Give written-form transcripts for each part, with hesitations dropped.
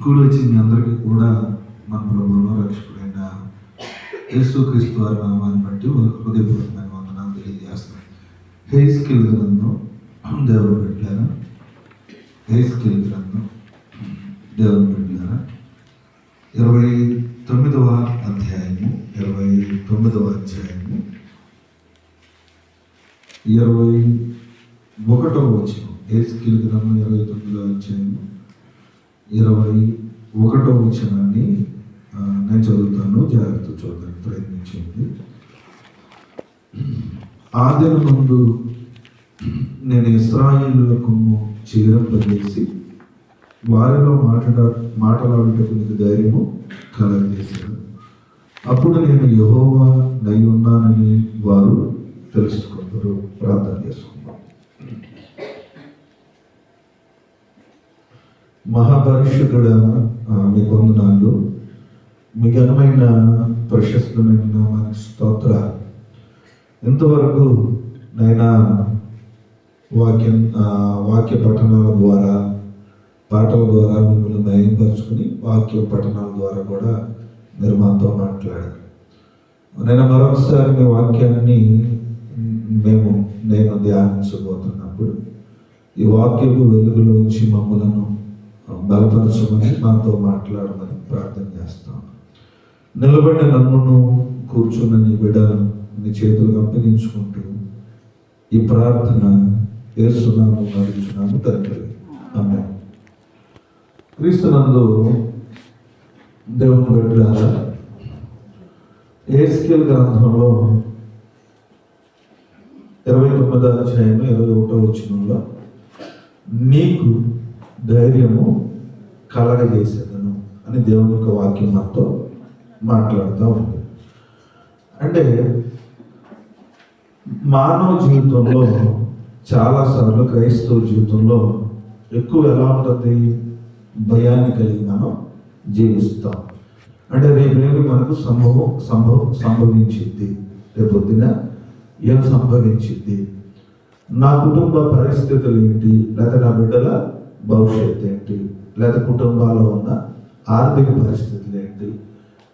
కూడి వచ్చిన మీ అందరికీ కూడా మన ప్రభువును రక్షకుడైన యేసుక్రీస్తు వారి నామాన్ని బట్టి హృదయపూర్వకమైన వందనాలు తెలియజేస్తున్నాను. హెస్కేలు గ్రంథం దేవుని బిడ్డలారా, హెస్కేలు గ్రంథం దేవుని బిడ్డలారా 29వ అధ్యాయము 29వ అధ్యాయము 21వ వచనం. హెస్కేలు గ్రంథం 29వ అధ్యాయము 21వ వచనాన్ని నేను చదువుతాను, జాగ్రత్త చూడడానికి ప్రయత్నించండి. ఆదిన ముందు నేను ఇశ్రాయేలులకు చీరంపజేసి వారిలో మాట్లాడుటకు నీకు ధైర్యము కలగజేశాను. అప్పుడు నేను యెహోవా నై ఉన్నానని వారు తెలుసుకుంటారు. ప్రార్థన చేసుకుంటారు. మహాపరిశుద్ధుడా, మీ వందనాలు, మీ ఘనమైన ప్రశస్తమైన నామానికి స్తోత్ర. ఇంతవరకు నైనా వాక్య పఠనాల ద్వారా, పాటల ద్వారా మిమ్మల్ని నయంపరుచుకుని వాక్య పఠనాల ద్వారా కూడా మీరు మాతో మాట్లాడారు. నేను మరొకసారి మీ వాక్యాన్ని నేను ధ్యానించబోతున్నప్పుడు ఈ వాక్యపు వెలుగులోంచి మమ్మలను బలపరచమని, మాతో మాట్లాడమని ప్రార్థన చేస్తాను. నిలబడిన నన్ను, కూర్చున్న నీ బిడ్డ నీ చేతులకు అప్పగించుకుంటూ ఈ ప్రార్థన యేసునామమున నడుచున్నాము తండ్రి, ఆమేన్. క్రీస్తునందు దేవుని బిడ్డలారా, హెస్కేలు గ్రంథంలో 29వ అధ్యాయం 21వ వచనంలో నీకు ధైర్యము కలగజేసేదను అని దేవుని యొక్క వాక్యం మాతో మాట్లాడుతూ ఉంది. అంటే మానవ జీవితంలో చాలాసార్లు, క్రైస్తవ జీవితంలో ఎక్కువ ఎలా ఉంటుంది, భయాన్ని కలిగి మనం జీవిస్తాం. అంటే రేపేమి మనకు సంభవించింది, రేపొద్దున ఏం సంభవించింది, నా కుటుంబ పరిస్థితులు ఏంటి, లేదా నా బిడ్డల భవిష్యత్తు ఏంటి, లేదా కుటుంబాల్లో ఉన్న ఆర్థిక పరిస్థితులు ఏంటి,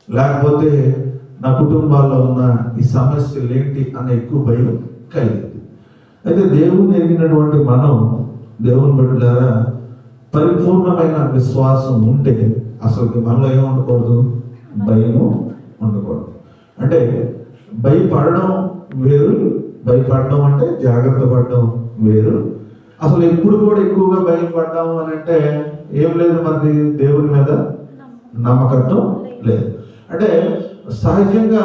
లేకపోతే నా కుటుంబాల్లో ఉన్న ఈ సమస్యలు ఏంటి అనే ఎక్కువ భయం కలిగింది. అయితే దేవుని ఎరిగినటువంటి మనం, దేవుని బిడ్డలారా, పరిపూర్ణమైన విశ్వాసం ఉంటే అసలు మనలో ఏం ఉండకూడదు, భయము ఉండకూడదు. అంటే భయపడడం వేరు, భయపడడం అంటే జాగ్రత్త పడడం వేరు. అసలు ఎప్పుడు కూడా ఎక్కువగా భయపడ్డాము అని అంటే ఏం లేదు, మనకి దేవుని మీద నమ్మకత్వం లేదు. అంటే సహజంగా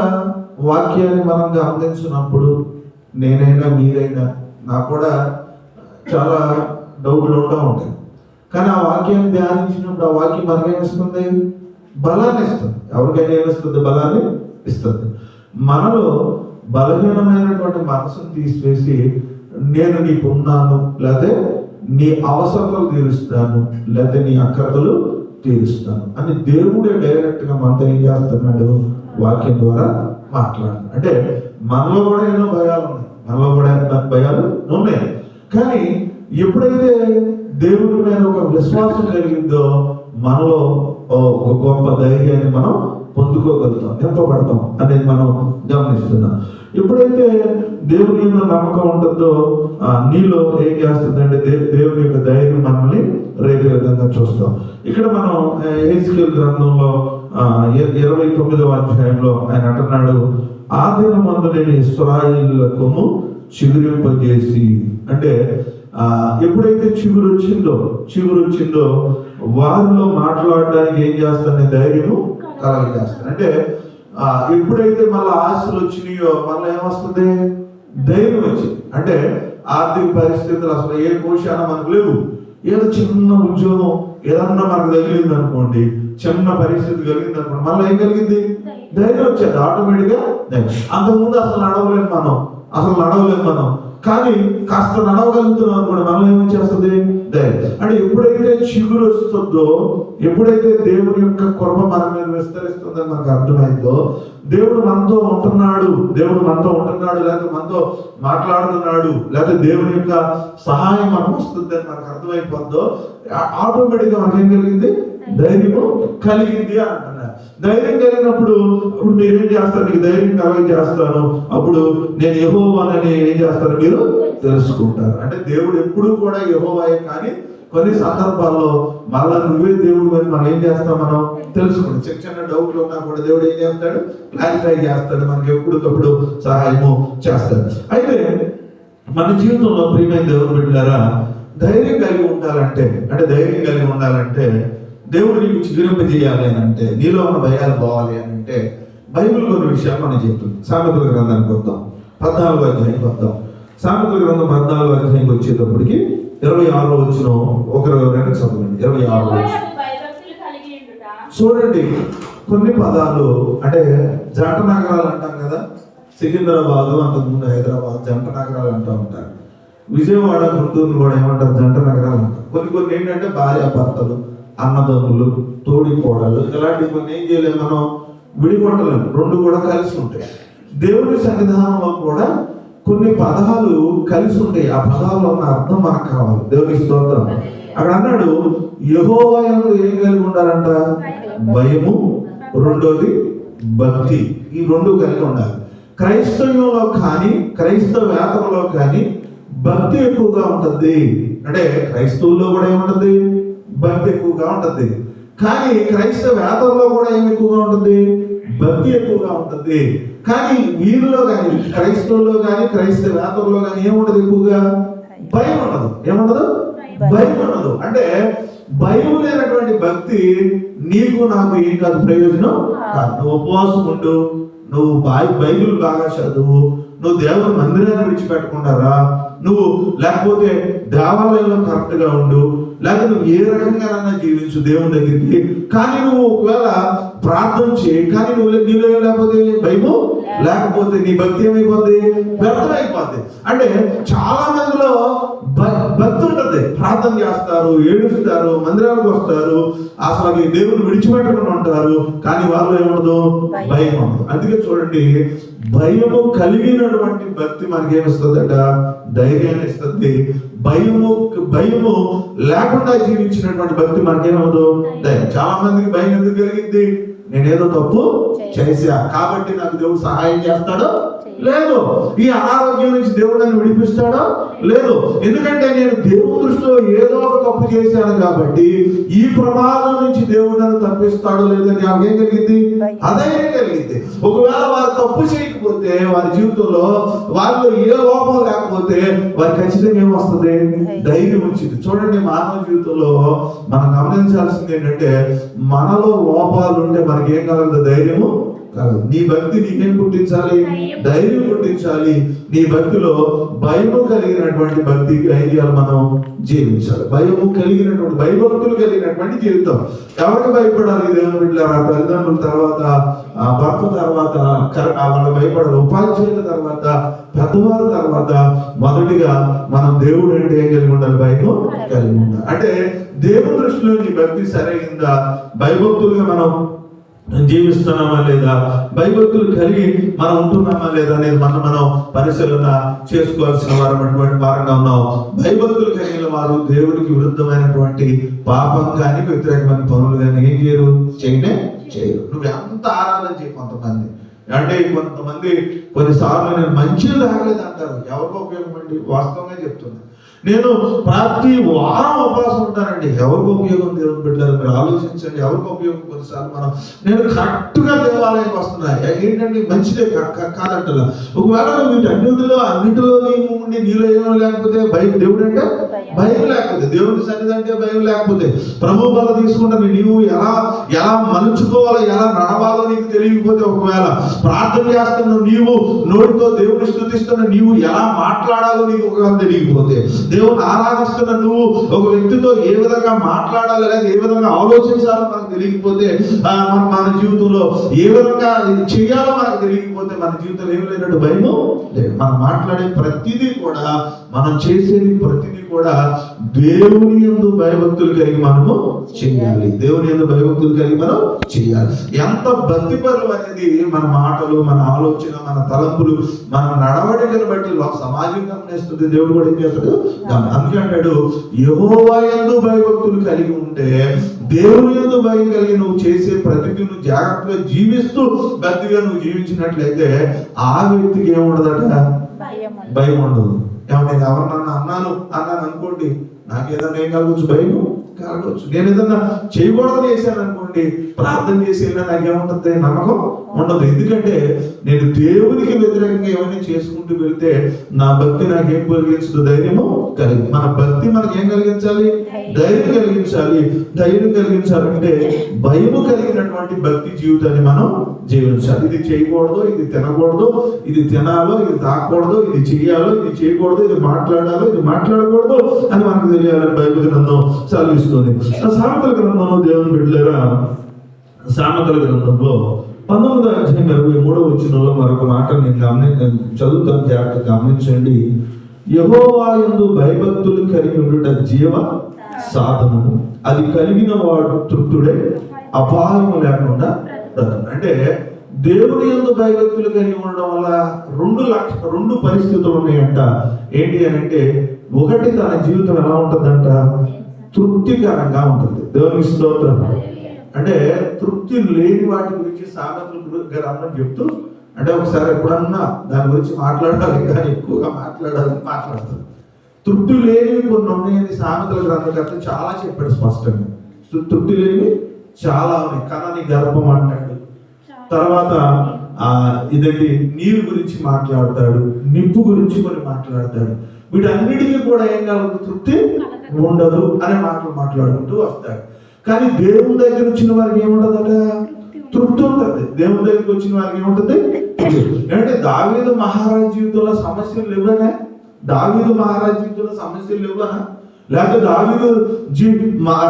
వాక్యాన్ని మనం గమనించినప్పుడు, నేనైనా మీరైనా, నాకు కూడా చాలా డౌట్లు ఉంటూ ఉంటాయి. కానీ ఆ వాక్యాన్ని ధ్యానించినప్పుడు ఆ వాక్యం మనకేమిస్తుంది, బలాన్ని ఇస్తుంది. ఎవరికైనా ఏమిస్తుంది, బలాన్ని ఇస్తుంది. మనలో బలహీనమైనటువంటి మనసును తీసివేసి నేను నీకు ఉన్నాను, లేదా నీ అవసరాలు తీరుస్తాను, లేదా నీ అక్కర్లు తీరుస్తాను అని దేవుడే డైరెక్ట్గా మనతో ఏం చేస్తున్నాడు, వాక్యం ద్వారా మాట్లాడు. అంటే మనలో కూడా ఎన్నో భయాలు ఉన్నాయి, మనలో కూడా భయాలు ఉన్నాయి. కానీ ఎప్పుడైతే దేవుడి మీద ఒక విశ్వాసం కలిగిందో మనలో ఒక గొప్ప ధైర్యాన్ని మనం పొందుకోగలుగుతాం, నింపబడతాం అనేది మనం గమనిస్తున్నాం. ఎప్పుడైతే దేవుని యొక్క నమ్మకం ఉంటుందో నీలో ఏం చేస్తుందంటే దేవుని యొక్క ధైర్యం మనల్ని రేపే విధంగా చూస్తాం. ఇక్కడ మనం హెస్కేలు గ్రంథంలో 29వ అధ్యాయంలో ఆయన అంటున్నాడు, ఆదిన మందు నేను ఇశ్రాయేలులకు చిగురింపజేసి. అంటే ఎప్పుడైతే చిగురు వచ్చిందో వారిలో మాట్లాడడానికి ఏం చేస్తాను, ధైర్యము కలగజేస్తాను. అంటే ఎప్పుడైతే మళ్ళీ ఆశలు వచ్చినాయో మళ్ళీ ఏమొస్తుంది, ధైర్యం వచ్చింది. అంటే ఆర్థిక పరిస్థితులు అసలు ఏ కోశాన మనకు లేవు, ఏదో చిన్న ఉద్యోగం ఏదన్నా మనకు తగిలింది అనుకోండి, చిన్న పరిస్థితి కలిగింది అనుకోండి, మళ్ళీ ఏం కలిగింది, ధైర్యం వచ్చేది ఆటోమేటిక్గా. అంతకుముందు అసలు నడవలేము మనం, కానీ కాస్త నడవగలుగుతున్నాం అనుకోండి, మనలో ఏమొచ్చేస్తుంది, ధైర్యం. అంటే ఎప్పుడైతే చిగురు వస్తుందో, ఎప్పుడైతే దేవుని యొక్క కృప మన మీద విస్తరిస్తుందని మనకు అర్థమైందో, దేవుడు మనతో ఉంటున్నాడు, లేకపోతే మనతో మాట్లాడుతున్నాడు, లేకపోతే దేవుని యొక్క సహాయం మనకు వస్తుందని మనకు అర్థమైపోద్దో, ఆటోమేటిక్గా మనకేం కలిగింది, ధైర్యము కలిగింది అని అంటున్నారు. ధైర్యం కలిగినప్పుడు ఇప్పుడు మీరేం చేస్తారు? మీకు ధైర్యం కలిగి చేస్తాను, అప్పుడు నేను యెహోవానని ఏం చేస్తారు? మీరు తెలుసుకుంటారు. అంటే దేవుడు ఎప్పుడూ కూడా యెహోవాయే, కానీ కొన్ని సందర్భాల్లో మళ్ళా నువ్వే దేవుడు అని మనం ఏం చేస్తాం? మనం తెలుసుకుంటాం. చిన్న చిన్న డౌట్లు ఉన్నా కూడా దేవుడు ఏం చేస్తాడు? క్లారిఫై చేస్తాడు, మనకి ఎప్పటికప్పుడు సహాయము చేస్తాడు. అయితే మన జీవితంలో ప్రియమైన దేవుని బిడ్డలారా, ధైర్యం కలిగి ఉండాలంటే, అంటే ధైర్యం కలిగి ఉండాలంటే, దేవుడు నీకు చిగురింపజేయాలి అని అంటే, నీలో ఉన్న భయాలు పోవాలి అని అంటే, బైబిల్ కొన్ని విషయాలు మనం చెప్తుంది. సామెతల గ్రంథానికి వద్దాం, 14వ అధ్యాయం వద్దాం. సామెతల గ్రంథం 14వ అధ్యాయం వచ్చేటప్పటికి 26వ వచనం, ఒక 2 చదవండి. 26వ వచనం చూడండి. కొన్ని పదాలు అంటే జంట నగరాలు అంటాం కదా, సికింద్రాబాద్, అంతకుముందు హైదరాబాద్ జంట నగరాలు అంటూ ఉంటారు. విజయవాడ, గుంటూరు కూడా ఏమంటారు? జంట నగరాలు అంటారు. కొన్ని ఏంటంటే భార్యాభర్తలు, అన్నదమ్ములు, తోడి కోడలు, ఇలాంటి కొన్ని ఏం చేయలేము, మనం విడిగొట్టలేము, రెండు కూడా కలిసి ఉంటాయి. దేవుడి సన్నిధానంలో కూడా కొన్ని పదాలు కలిసి ఉంటాయి. ఆ పదాల్లో ఉన్న అర్థం మనకు కావాలి. దేవుని స్తోత్రం. అక్కడ అన్నాడు, యెహోవా యందు ఏం కలిగి ఉండాలంట? భయము, రెండోది భక్తి. ఈ రెండు కలిగి ఉండాలి. క్రైస్తవ్యంలో కానీ క్రైస్తవేతరులో కానీ భక్తి ఎక్కువగా ఉంటుంది. అంటే క్రైస్తవుల్లో కూడా ఏముంటుంది? భక్తి ఎక్కువగా ఉంటుంది. కానీ క్రైస్తవేతరులో కూడా ఏమి ఎక్కువగా ఉంటుంది? భక్తి ఎక్కువగా ఉంటుంది. కానీ వీరిలో కానీ, క్రైస్తవుల్లో కానీ క్రైస్తవేతరులో కానీ ఏముండదు? ఎక్కువగా భయం ఉండదు. ఏముండదు? భయం ఉండదు. అంటే భయం లేనటువంటి భక్తి నీకు నాకు ఏం కాదు, ప్రయోజనం కాదు. నువ్వు ఉపవాసం ఉండు, నువ్వు బైబిల్ బాగా చదువు, నువ్వు దేవుని మందిరాన్ని విడిచిపెట్టకుండా, నువ్వు లేకపోతే దేవాలయంలో కరెక్ట్ గా ఉండు, లేకపోతే నువ్వు ఏ రకంగానైనా జీవించు దేవుని దగ్గరికి, కానీ నువ్వు ఒకవేళ ప్రార్థన చేయి, కానీ నువ్వు నీలో లేకపోతే భయము లేకపోతే నీ భక్తి ఏమైపోద్ది? వ్యర్థమైపోద్ది. అంటే చాలా మందిలో భక్తి ఉంటుంది, ప్రార్థన చేస్తారు, ఏడుస్తారు, మందిరాలకు వస్తారు, అసలు దేవుని విడిచిపెట్టకుండా ఉంటారు, కానీ వాళ్ళు ఏముండదు? భయం ఉండదు. అందుకే చూడండి, భయము కలిగినటువంటి భక్తి మనకేమిస్తుందట? ధైర్యాన్ని ఇస్తుంది. భయము లేకుండా జీవించినటువంటి భక్తి మనకేమవుదు? ధైర్యం. చాలా మందికి భయం ఎందుకు కలిగింది? నేనేదో తప్పు చేశా కాబట్టి నాకు దేవుడు సహాయం చేస్తాడో? లేదు. ఈ అనారోగ్యం నుంచి దేవుడు నన్ను విడిపిస్తాడో? లేదు. ఎందుకంటే నేను దేవుని దృష్టిలో ఏదో ఒక తప్పు చేశాను కాబట్టి ఈ ప్రమాదం నుంచి దేవుడు నన్ను తప్పిస్తాడో లేదని నాకు ఏం కలిగింది? అధైర్యం కలిగింది. ఒకవేళ వారు తప్పు చేయకపోతే, వారి జీవితంలో వారిలో ఏ లోపం లేకపోతే వారికి ఖచ్చితంగా ఏమొస్తుంది? ధైర్యం వచ్చింది. చూడండి, మానవ జీవితంలో మనం గమనించాల్సింది ఏంటంటే, మనలో లోపాలు ఉంటే మనకి ఏం కలగదు? ధైర్యము కలగదు. నీ భక్తి నీకేం పుట్టించాలి? ధైర్యం పుట్టించాలి. నీ భక్తిలో భయము కలిగినటువంటి భక్తి ఐడియాలు మనం జీవించాలి. భయము కలిగినటువంటి, భయభక్తులు కలిగినటువంటి జీవితం. ఎవరికి భయపడాలి? దేవుని బిడ్డలారా, తల్లిదండ్రుల తర్వాత, భర్త తర్వాత వాళ్ళు భయపడాలి, ఉపాధ్యాయుల తర్వాత, పెద్దవారి తర్వాత మొదటిగా మనం దేవుడు అంటే ఏం కలిగి ఉండాలి? భయము కలిగి ఉండాలి. అంటే దేవుని దృష్టిలో నీ భక్తి సరైందా? భయభక్తులుగా మనం జీవిస్తున్నామా లేదా? భయభక్తులు కలిగి మనం ఉంటున్నామా లేదా అనేది మనం పరిశీలన చేసుకోవాల్సిన వారంగా ఉన్నాం. భయభక్తులు కలిగిన వారు దేవుడికి విరుద్ధమైనటువంటి పాపం కానీ వ్యతిరేకమైన పనులు కానీ ఏం చేయరు? చేయరు. నువ్వు ఎంత ఆరాధన చేయి. కొంతమంది అంటే కొన్నిసార్లు నేను మంచిగా తాగలేదు అంటారు. ఎవరికి ఉపయోగం అండి? వాస్తవంగా చెప్తున్నా, నేను ప్రతి వారం ఉపవాసం ఉంటానండి. ఎవరికి ఉపయోగం? దేవుని బిడ్డలారా, మీరు ఆలోచించండి, ఎవరికి ఉపయోగం? కొన్నిసార్లు నేను కరెక్ట్ గా దేవాలయానికి వస్తున్నా, ఏంటంటే మంచిదే కాదంటలా. ఒకవేళ అన్నింటిలో నీవు ఉండి నీలో ఏమో లేకపోతే భయం, దేవుడు అంటే భయం లేకపోతే, దేవుని సన్నిధి అంటే భయం లేకపోతే, ప్రభు బల తీసుకుంటే నీవు ఎలా మలుచుకోవాలో, ఎలా నడవాలో నీకు తెలియకపోతే, ఒకవేళ ప్రార్థన చేస్తున్న నీవు నోటితో దేవుని స్తుతిస్తున్న నీవు ఎలా మాట్లాడాలో నీకు ఒకవేళ తెలియకపోతే, దేవుని ఆరాధిస్తున్న నువ్వు ఒక వ్యక్తితో ఏ విధంగా మాట్లాడాలి లేదా ఏ విధంగా ఆలోచించాలో మనకు తెలియకపోతే, మన జీవితంలో ఏ విధంగా చేయాలో మనకు తెలియకపోతే, మన జీవితంలో ఏమి లేనట్టు భయము లేదు. మనం మాట్లాడే ప్రతిదీ కూడా, మనం చేసేది ప్రతిదీ కూడా దేవుని యందు భయభక్తులు కలిగి మనము చేయాలి. దేవుని యందు భయభక్తులు కలిగి మనం చేయాలి. ఎంత భక్తి పరులు అనేది మన మాటలు, మన ఆలోచన, మన తలంపులు, మన నడవడికను బట్టి సమాజం గమనిస్తుంది. దేవుడు కూడా ఏం చేస్తాడు? అందుకే అంటాడు, యెహోవా యందు భయభక్తులు కలిగి ఉంటే దేవుని యందు భయం కలిగి నువ్వు చేసే ప్రతిదీ నువ్వు జాగ్రత్తగా జీవిస్తూ భక్తిగా నువ్వు జీవించినట్లయితే ఆ వ్యక్తికి ఏముండదట, భయం ఉండదు. ఏమన్నా ఎవరినన్నా అన్నాను అనుకోండి, నాకేదన్నా ఏం కలగవచ్చు, భయం కలగవచ్చు. నేను ఏదన్నా చేయకూడదు చేశాను అనుకోండి, ప్రార్థన చేసి నాకేముంటుంది, నమ్మకం ఉండదు. ఎందుకంటే నేను దేవునికి వ్యతిరేకంగా ఏమైనా చేసుకుంటూ వెళ్తే నా భక్తి నాకేం కలిగించదు, ధైర్యము కలిగి. మన భక్తి మనకి ఏం కలిగించాలి, ధైర్యం కలిగించాలి. ధైర్యం కలిగించాలంటే భయము కలిగినటువంటి భక్తి జీవితాన్ని మనం జీవించాలి. ఇది చేయకూడదు, ఇది తినకూడదు, ఇది తినాలో, ఇది తాకూడదు, ఇది చెయ్యాలో, ఇది చేయకూడదు, ఇది మాట్లాడాలో, ఇది మాట్లాడకూడదు అని మనకు తెలియాలని బైబిల్ గ్రంథం సెలవిస్తుంది. సామెతల గ్రంథంలో దేవుని బిడ్డలారా, సామెతల గ్రంథంలో 19వ అధ్యాయం 23వ వచనంలో మరొక మాట నేను చదువుతాను, జాగ్రత్తగా గమనించండి. యెహోవా యందు భయభక్తులు కలిగి ఉండుట జీవ సాధనము, అది కలిగిన వాడు తృప్తుడే, అపాయము లేకుండా బ్రతుకు. అంటే దేవుని యందు భయభక్తులు కలిగి ఉండడం వల్ల రెండు పరిస్థితులు ఉన్నాయంట. ఏంటి అని అంటే, ఒకటి తన జీవితం ఎలా ఉంటుందంట, తృప్తికరంగా ఉంటుంది. దేవునికి స్తోత్రం. అంటే తృప్తి లేని వాటి గురించి సామెతల గ్రంథం చెప్తూ, అంటే ఒకసారి ఎప్పుడన్నా దాని గురించి మాట్లాడాలి, కానీ ఎక్కువగా మాట్లాడతారు. తృప్తి లేనివి కొన్ని ఉన్నాయని సామెతల గ్రంథకర్త చాలా చెప్పాడు స్పష్టంగా. తృప్తి లేనివి చాలా ఉన్నాయి. కనని గర్భం అంటాడు, తర్వాత ఇదండి నీరు గురించి మాట్లాడతాడు, నిప్పు గురించి కొన్ని మాట్లాడతాడు. వీటన్నిటికీ కూడా ఏం కలదు, తృప్తి ఉండదు అనే మాటలు మాట్లాడుకుంటూ వస్తాడు. కానీ దేవుని దగ్గర వచ్చిన వారికి ఏముంటదట, తృప్తి ఉంటుంది. దేవుని దగ్గరికి వచ్చిన వారికి ఏముంటుంది, అంటే దావీదు మహారాజు జీవితంలో సమస్యలు లేవనా, దావీదు మహారాజు జీవితంలో సమస్యలు లేవనా, లేకపోతే దావీదు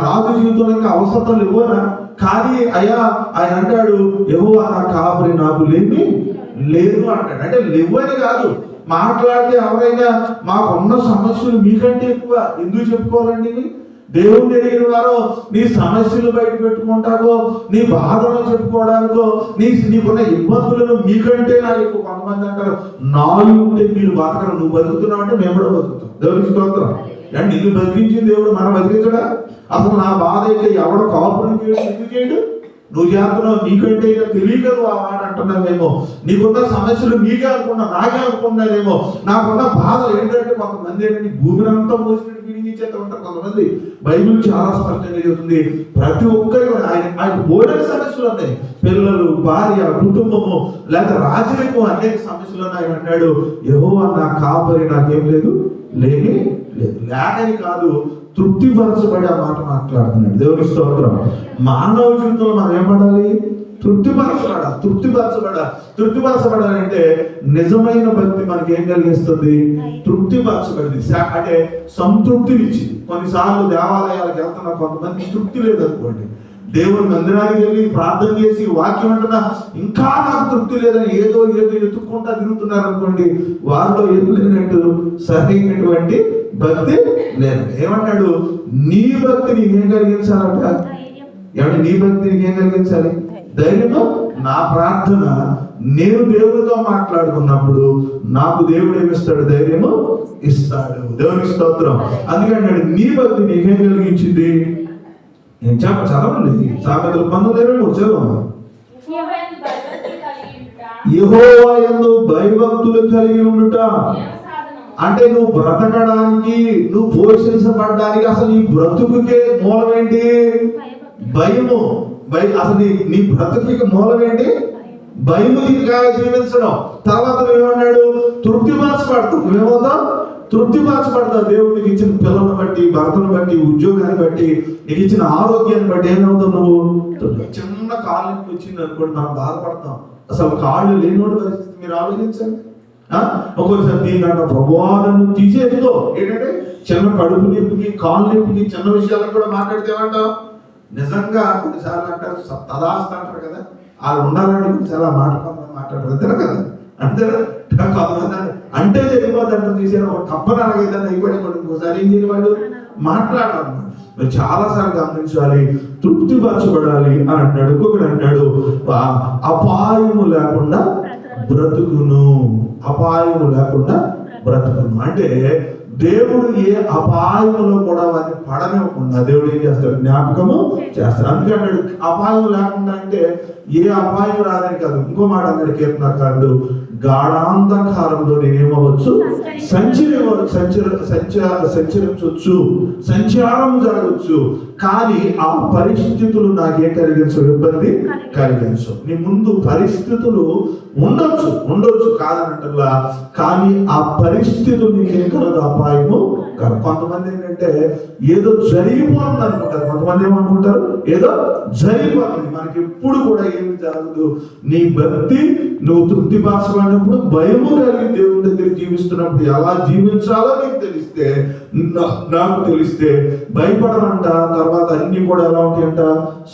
రాజు జీవితంలో ఇంకా అవసరం ఇవ్వనా. కానీ అయ్యా ఆయన అంటాడు, యెహోవా నా కాపరి, నాకు లేని లేదు అంటాడు. అంటే లేవని కాదు, మాట్లాడితే ఎవరైనా మాకున్న సమస్యలు మీకంటే ఎక్కువ ఎందుకు చెప్పుకోవాలండి. దేవుని ఎరిగిన వారు నీ సమస్యలు బయట పెట్టుకుంటారో, నీ బాధలు చెప్పుకోవడానికో, నీకున్న ఇబ్బందులను మీకంటే నాకు ఎక్కువ. కొంతమంది అంటారు, నాలుగు ఉంటే మీరు బతకరు, నువ్వు బతుకుతున్నావు అంటే మేము కూడా బతుకుతాం. దేవునికి స్తోత్రం. అంటే నిన్ను బతికించింది దేవుడు, మనం బతికించడా? అసలు నా బాధ అయితే ఎవడో కాపురం చేయడం ఎందుకు చేయడు, నువ్వు చేస్తున్నావు నీకంటే ఇక తెలియదు ఆ మాట అంటున్నావేమో. నీకున్న సమస్యలు నీకే అనుకున్నా, నాకే అనుకున్నారేమో. నాకున్న బాధ ఏంటంటే, కొంతమంది ఏంటంటే భూమినంతా మోసినట్టు వినియోగించేస్తూ ఉంటారు కొంతమంది. బైబిల్ చాలా స్పష్టంగా చెబుతుంది, ప్రతి ఒక్కరికి ఆయన బోలెడ సమస్యలు ఉన్నాయి. పిల్లలు, భార్య, కుటుంబము, లేకపోతే రాజరికం, అనేక సమస్యలు ఆయన అంటాడు, యెహోవా నా కాపరి, నాకేం లేదు, లేని లేదు. లేకని కాదు, తృప్తిపరచబడి ఆ మాట మాట్లాడుతున్నాడు. దేవుని స్తోత్రం. మానవ జీవితంలో మనం ఏమడాలి, తృప్తిపరచబడాలంటే నిజమైన భక్తి మనకి ఏం కలిగిస్తుంది, తృప్తిపరచబడింది, అంటే సంతృప్తినిచ్చింది. కొన్నిసార్లు దేవాలయాలకు వెళ్తున్నా కొంతమంది తృప్తి లేదనుకోండి, దేవుని మందిరానికి వెళ్ళి ప్రార్థన చేసి వాక్యం అంటున్నా ఇంకా నాకు తృప్తి లేదని ఏదో ఎత్తుక్కుంటా తిరుగుతున్నారు అనుకోండి, వారిలో ఏం లేనట్టు, సరైనటువంటి భక్తి లేదు. ఏమన్నాడు, నీ భక్తి నీకేం కలిగించాలంట, ఏమంటే నీ భక్తి నీకేం కలిగించాలి, ధైర్యము. నా ప్రార్థన నేను దేవుడితో మాట్లాడుకున్నప్పుడు నాకు దేవుడు ఏమిస్తాడు, ధైర్యము ఇస్తాడు. దేవునికి స్తోత్రం. అందుకని నీ భక్తి నీకేం కలిగించింది, నేను చదవండి సామెతలు 19:23 చదవండి. యెహోవా యందు భయభక్తులు కలిగి ఉండుట, అంటే నువ్వు బ్రతకడానికి, నువ్వు పోషించబడడానికి, అసలు నీ బ్రతుకుకే మూలం ఏంటి, భయము. అసలు నీ బ్రతుకుకి మూలం ఏంటి, భయముగా జీవించడం. తర్వాత నువ్వేమన్నాడు, తృప్తిపరచబడతావు. నువ్వేమవుతావు, తృప్తిపరచబడతావు. దేవుడికి ఇచ్చిన పిల్లలను బట్టి, భర్తను బట్టి, ఉద్యోగాన్ని బట్టి, నీకు ఇచ్చిన ఆరోగ్యాన్ని బట్టి ఏమవుతావు నువ్వు. చిన్న కాళ్ళు నొప్పి వచ్చింది అనుకోండి, మనం బాధపడతాం. అసలు కాళ్ళు లేనివాడి పరిస్థితి మీరు ఆలోచించండి. ఒక్కొక్కసారి దీనికంటే ప్రభావాలను తీసేసుకో. ఏంటంటే చిన్న కడుపు నొప్పికి, కాళ్ళు నొప్పికి, చిన్న విషయాలకు కూడా మాట్లాడితేమంటావు. నిజంగా కొన్నిసార్లు అంటారు తదాస్త అంటారు కదా, వాళ్ళు ఉండాలంటే చాలా మాట్లాడతారు అంతేనా కదా, అంతేనా. కొంతమంది అంటే జరిగిపోద్ది అంటారు, తీసేనా ఒక తప్పని అలాగేదన్నా అయిపోయి ఇంకోసారి ఏం చేయని వాళ్ళు మాట్లాడాలన్నమాట. మీరు చాలాసార్లు గమనించాలి, తృప్తిపరచబడాలి అని అంటాడు. ఇంకొకటి అంటాడు, అపాయము లేకుండా బ్రతుకును, అపాయము లేకుండా బ్రతుకును. అంటే దేవుడు ఏ అపాయంలో కూడా వారిని పడనివ్వకుండా దేవుడు ఏం చేస్తాడు, జ్ఞాపకము చేస్తాడు. అందుకే అన్నాడు అపాయం లేకుండా అంటే ఏ అపాయం రాదని కాదు. ఇంకో మాట అన్నాడు కీర్తనకారుడు, గాఢాంధకారంలో నేనేమవచ్చు సంచరించవచ్చు, సంచారం జరగవచ్చు, కానీ ఆ పరిస్థితులు నాకేం కలిగించవు, ఇబ్బంది కలిగించవు. నీ ముందు పరిస్థితులు ఉండొచ్చు కాదనట్లా, కానీ ఆ పరిస్థితులు నీకేం కలదు, అపాయము కాదు. కొంతమంది ఏంటంటే ఏదో జరిగిపోతుంది అనుకుంటారు, కొంతమంది ఏమనుకుంటారు, ఏదో జరిగిపోతుంది, మనకి ఎప్పుడు కూడా ఏమి జరగదు. నీ భక్తి నువ్వు తృప్తిపరచబడినప్పుడు, భయము కలిగి దేవుని దగ్గర జీవిస్తున్నప్పుడు ఎలా జీవించాలో నీకు తెలిస్తే, నాకు తెలిస్తే భయపడమంట, తర్వాత అన్ని కూడా ఎలా ఉంటాయంట,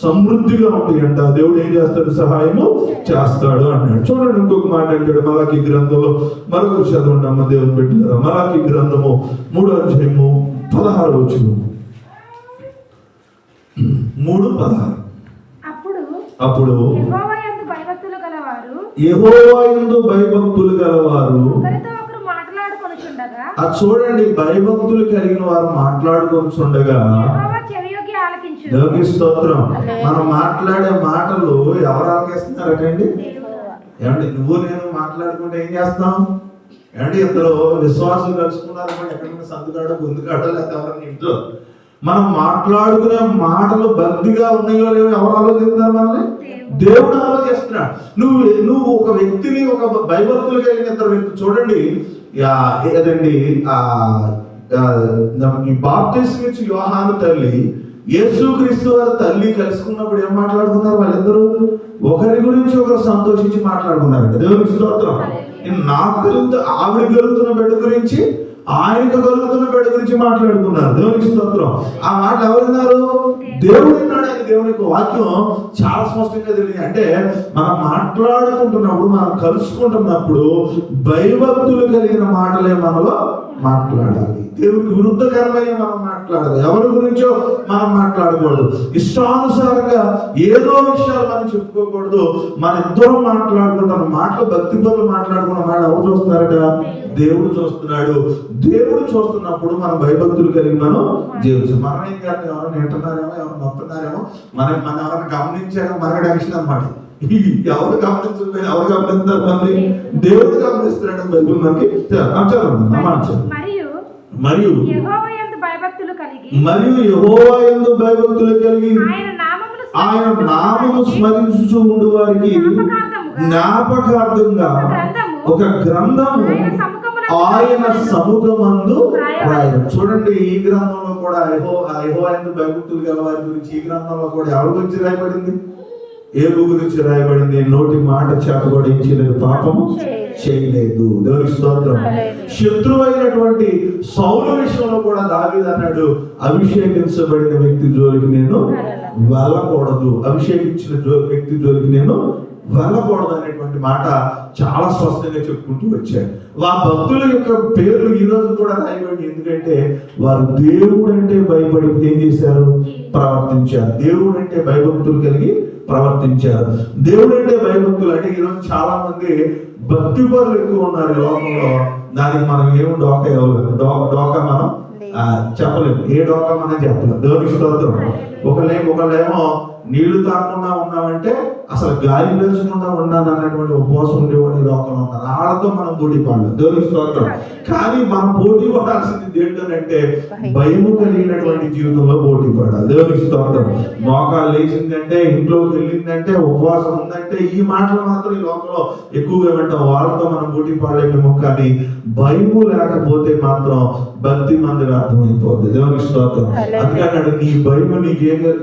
సమృద్ధిగా ఉంటాయంట. దేవుడు ఏం చేస్తాడు, సహాయము చేస్తాడు అన్నాడు. చూడండి ఇంకొక మాట అంటాడు మలాకి గ్రంథంలో, మరొక చదవండి అమ్మ దేవుని పెట్టారు. మలాకి గ్రంథము 3వ అధ్యాయము 16వ వచనం, 3:16. అప్పుడు యెహోవా యందు భయభక్తులు గలవారు, అది చూడండి, భయభక్తులు కలిగిన వారు మాట్లాడుకొనిచుండగా, దేవునికి స్తోత్రం. మనం మాట్లాడే మాటలు ఎవరు ఆలకిస్తున్నారటండి? ఏమండి, నువ్వు నేను మాట్లాడుకుంటే ఏం చేస్తాం? ఏమంటే ఇద్దరు విశ్వాసులు కలుసుకున్నారు, ఎక్కడైనా సందుకాడో గుందుకాడో లేకపోతే ఎవరైనా ఇంట్లో మనం మాట్లాడుకునే మాటలు భక్తిగా ఉన్నాయో లేవో ఎవరు ఆలోచిస్తున్నారు? మనల్ని దేవుడు ఆలోచిస్తున్నాడు. నువ్వు ఒక వ్యక్తిని, ఒక భయభక్తులు కలిగిన ఇద్దరు వ్యక్తి చూడండి, ఏదండి ఈ బాప్టిజం ఇచ్చి యోహాను తల్లి యేసుక్రీస్తు వారి తల్లి కలుసుకున్నప్పుడు ఏం మాట్లాడుకున్నారు? వాళ్ళిద్దరూ ఒకరి గురించి ఒకరు సంతోషించి మాట్లాడుకున్నారు. దేవునికి స్తోత్రం. నాకు కలుగుతున్న ఆవిడ కలుగుతున్న బిడ్డ గురించి, ఆయనకు కలుగుతున్న బిడ్డ గురించి మాట్లాడుకున్నారు. దేవునికి స్తోత్రం. ఆ మాట ఎవరున్నారు? దేవుడు ఉన్నాడు. అని దేవుని యొక్క వాక్యం చాలా స్పష్టంగా తెలియదు. అంటే మనం మాట్లాడుకుంటున్నప్పుడు, మనం కలుసుకుంటున్నప్పుడు భయభక్తులు కలిగిన మాటలే మనలో మాట్లాడాలి. దేవునికి విరుద్ధకరమైన మనం మాట్లాడాలి. ఎవరి గురించో మనం మాట్లాడకూడదు. ఇష్టానుసారంగా ఏదో విషయాలు మనం చెప్పుకోకూడదు. మన ఇద్దరం మాట్లాడుకుంటాం మాటలు, భక్తి పనులు మాట్లాడుకున్న మాట ఎవరు చూస్తున్నారట? దేవుడు చూస్తున్నాడు. దేవుడు చూస్తున్నప్పుడు మనం భయభక్తులు కలిగి మనం జీవించాలి. మనం ఏం చేస్తాం? ఎవరైనా వింటున్నారేమో, ఎవరు నొప్పున్నారేమో, మనం ఎవరైనా గమనించారో మనకు టెన్షన్ అన్నమాట. ఎవరు గమనించలేదు, ఎవరు గమనిస్తారు? మళ్ళీ దేవుడు గమనిస్తున్నాడు. బైబిల్ మనకి మరియు యెహోవా యందు భయభక్తులు కలిగి ఆయన నామము స్మరించుచు ఉండు వారికి జ్ఞాపకార్థంగా ఒక గ్రంథము ఆయన సముఖమందు రాయడం. చూడండి, ఈ గ్రంథంలో కూడా యెహోవా యందు భయభక్తులు గల వారి గురించి ఈ గ్రంథంలో కూడా ఎవరి గురించి రాయబడింది? ఏబు గురించి రాయబడింది. నోటి మాట చేత కూడా ఏం చేయలేదు, పాపము చేయలేదు. దేవునికి స్తోత్రం. శత్రువైనటువంటి సౌలు విషయంలో కూడా దావీదు అన్నాడు, అభిషేకించబడిన వ్యక్తి జోలికి నేను వెళ్ళకూడదు, అభిషేకించిన వ్యక్తి జోలికి నేను వెళ్ళకూడదు అనేటువంటి మాట చాలా స్పష్టంగా చెప్పుకుంటూ వచ్చారు. ఆ భక్తుల యొక్క పేర్లు ఈ రోజు కూడా రాయబడి, ఎందుకంటే వారు దేవుడు అంటే భయపడి ఏం చేశారు? ప్రవర్తించారు. దేవుడు అంటే భయభక్తులు కలిగి ప్రవర్తించారు. దేవుడు అంటే భయభక్తులు అంటే ఈరోజు చాలా మంది భక్తి పరులు ఎక్కువ ఉన్నారు ఈ లోకంలో. దానికి మనం ఏమి డోకా ఇవ్వలేదు, డోకా మనం చెప్పలేము, ఏ డోకా మనం చెప్పలేము. దేవునికి స్తోత్రం. ఒకళ్ళేమో నీళ్లు తాకుండా ఉన్నామంటే అసలు గాలి పీల్చకుండా ఉన్నాను అన్నటువంటి ఉపవాసం ఉండేవాడు ఈ లోకంలో ఉన్నారు. వాళ్ళతో మనం పోటీ పడలేదు. దేవునికి స్తోత్రం. కానీ మనం పోటీ పడాల్సింది ఏంటంటే భయము కలిగినటువంటి జీవితంలో పోటీ పడాలి. దేవునికి స్తోత్రం. మోకాలు లేచిందంటే, ఇంట్లోకి వెళ్ళిందంటే, ఉపవాసం ఉందంటే, ఈ మాటలు మాత్రం ఈ లోకంలో ఎక్కువగా వింటాం. వాళ్ళతో మనం పోటీ పడలేమేమో, కానీ భయము లేకపోతే మాత్రం భక్తి మందిగా అర్థమైపోతుంది. దేవునికి స్తోత్రం. అందుకన్నాడు, నీ భయము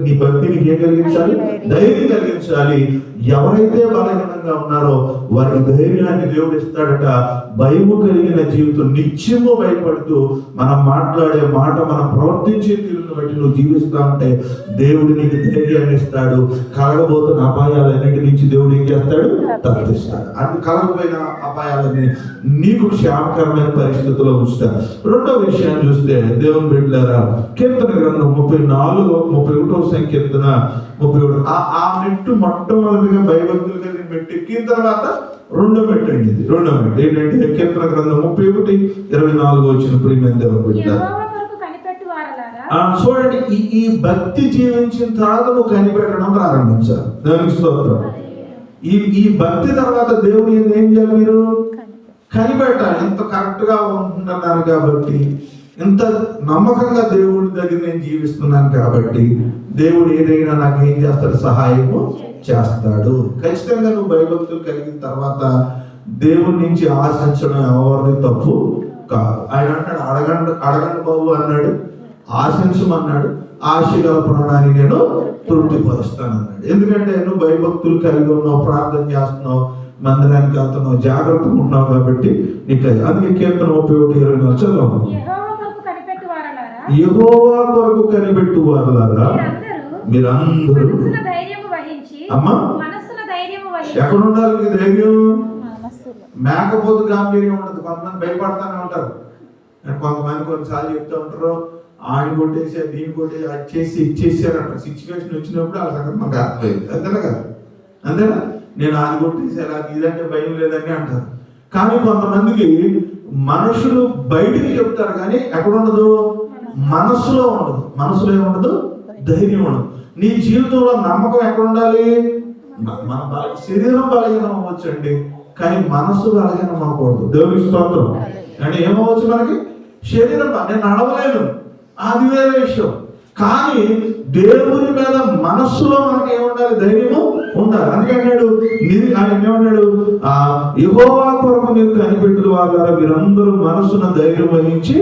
నీ భక్తి నీకేం కలిగించాలి? ధైర్యం కలిగించాలి. ఎవరైతే బలహీనంగా ఉన్నారో వారికి ధైర్యాన్ని దేవుడు ఇస్తాడట. భయము కలిగిన జీవితం, నిత్యము భయపడుతూ మనం మాట్లాడే మాట, మనం ప్రవర్తించే తీరును బట్టి నువ్వు జీవిస్తా ఉంటే దేవుడు నీకు ధైర్యాన్ని ఇస్తాడు. కలగబోతున్న అపాయాలన్నిటి నుంచి దేవుడు ఏం చేస్తాడు? తప్పిస్తాడు. అది కలగబోయిన అపాయాలని నీకు క్షేమకరమైన పరిస్థితుల్లో ఉంచుతాడు. రెండవ విషయాన్ని చూస్తే దేవుని బిడ్డలారా, కీర్తన గ్రంథం 31వ సంకీర్తన 31. ఆ మెట్టు మొట్టమొదటిగా భయభక్తులు కలిగిన మెట్టు ఎక్కిన తర్వాత రెండో మెట్టు అండి. రెండో మెట్టు ఏంటంటే కీర్తన గ్రంథం 31:24 వచ్చిన ప్రియమైన దేవుని బిడ్డలారా, చూడండి, ఈ భక్తి జీవించిన తర్వాత నువ్వు కనిపెట్టడం ప్రారంభించాలి. దేవునికి స్తోత్రం. ఈ భక్తి తర్వాత దేవుని ఏం చేయాలి? మీరు కనిపెట్టాలి. ఇంత కరెక్ట్ గా ఉంటున్నాను కాబట్టి, ఇంత నమ్మకంగా దేవుడి దగ్గర నేను జీవిస్తున్నాను కాబట్టి, దేవుడు ఏదైనా నాకు ఏం చేస్తాడు? సహాయము చేస్తాడు. ఖచ్చితంగా నువ్వు భయభక్తులు కలిగిన తర్వాత దేవుడి నుంచి ఆశించడం ఎవరిది తప్పు కాదు. ఆయన అంటాడు, అడగండి బాబు అన్నాడు, ఆశించమన్నాడు, ఆశ గల ప్రాణాన్ని నేను తృప్తిపరుస్తాను అన్నాడు. ఎందుకంటే నువ్వు భయభక్తులు కలిగి ఉన్నావు, ప్రార్థన చేస్తున్నావు, మందిరానికి వెళ్తున్నావు, జాగ్రత్తగా ఉన్నావు కాబట్టి నీకు. అందుకే కీర్తన 31:24 చదవము. యెహోవా కొరకు కనిపెట్టు వారులారా మీరందరూ అమ్మా ఎక్కడ ఉండాలి? మీకు ధైర్యం మేకపోతు గాంభీర్యం ఉండదు. కొంతమంది భయపడతానే ఉంటారు. కొంతమంది కొన్నిసార్లు చెప్తూ ఉంటారు, ఆడి కొట్టేసి దీన్ని కొట్టేసి అది చేసి ఇచ్చేసారంట. సిచ్యువేషన్ వచ్చినప్పుడు వాళ్ళ సంగతి మాకు అర్థమైంది. అంతేనా కదా? అంతేనా? నేను అది కొట్టేసి అలా ఇదంటే భయం లేదని అంటారు. కానీ కొంతమందికి మనుషులు బయటికి చెప్తారు కానీ ఎక్కడ ఉండదు? మనసులో ఉండదు. మనసులో ఏముండదు? ధైర్యం ఉండదు. నీ జీవితంలో నమ్మకం ఎక్కడ ఉండాలి? మన శరీరం బలహీనం అవ్వచ్చండి, కానీ మనసు బలహీనం అవ్వకూడదు. దేవునికి స్తోత్రం. అంటే ఏమవచ్చు? మనకి శరీరం నేను నడవలేను, అది వేరే విషయం. కానీ దేవుని మీద మనస్సులో మనకి ఏముండాలి? ధైర్యము ఉండాలి. అందుకన్నాడు, ఆయన ఏమన్నాడు? యెహోవా కొరకు మీరు కనిపెట్టు వారులారా మీరందరూ మనస్సున ధైర్యం వహించి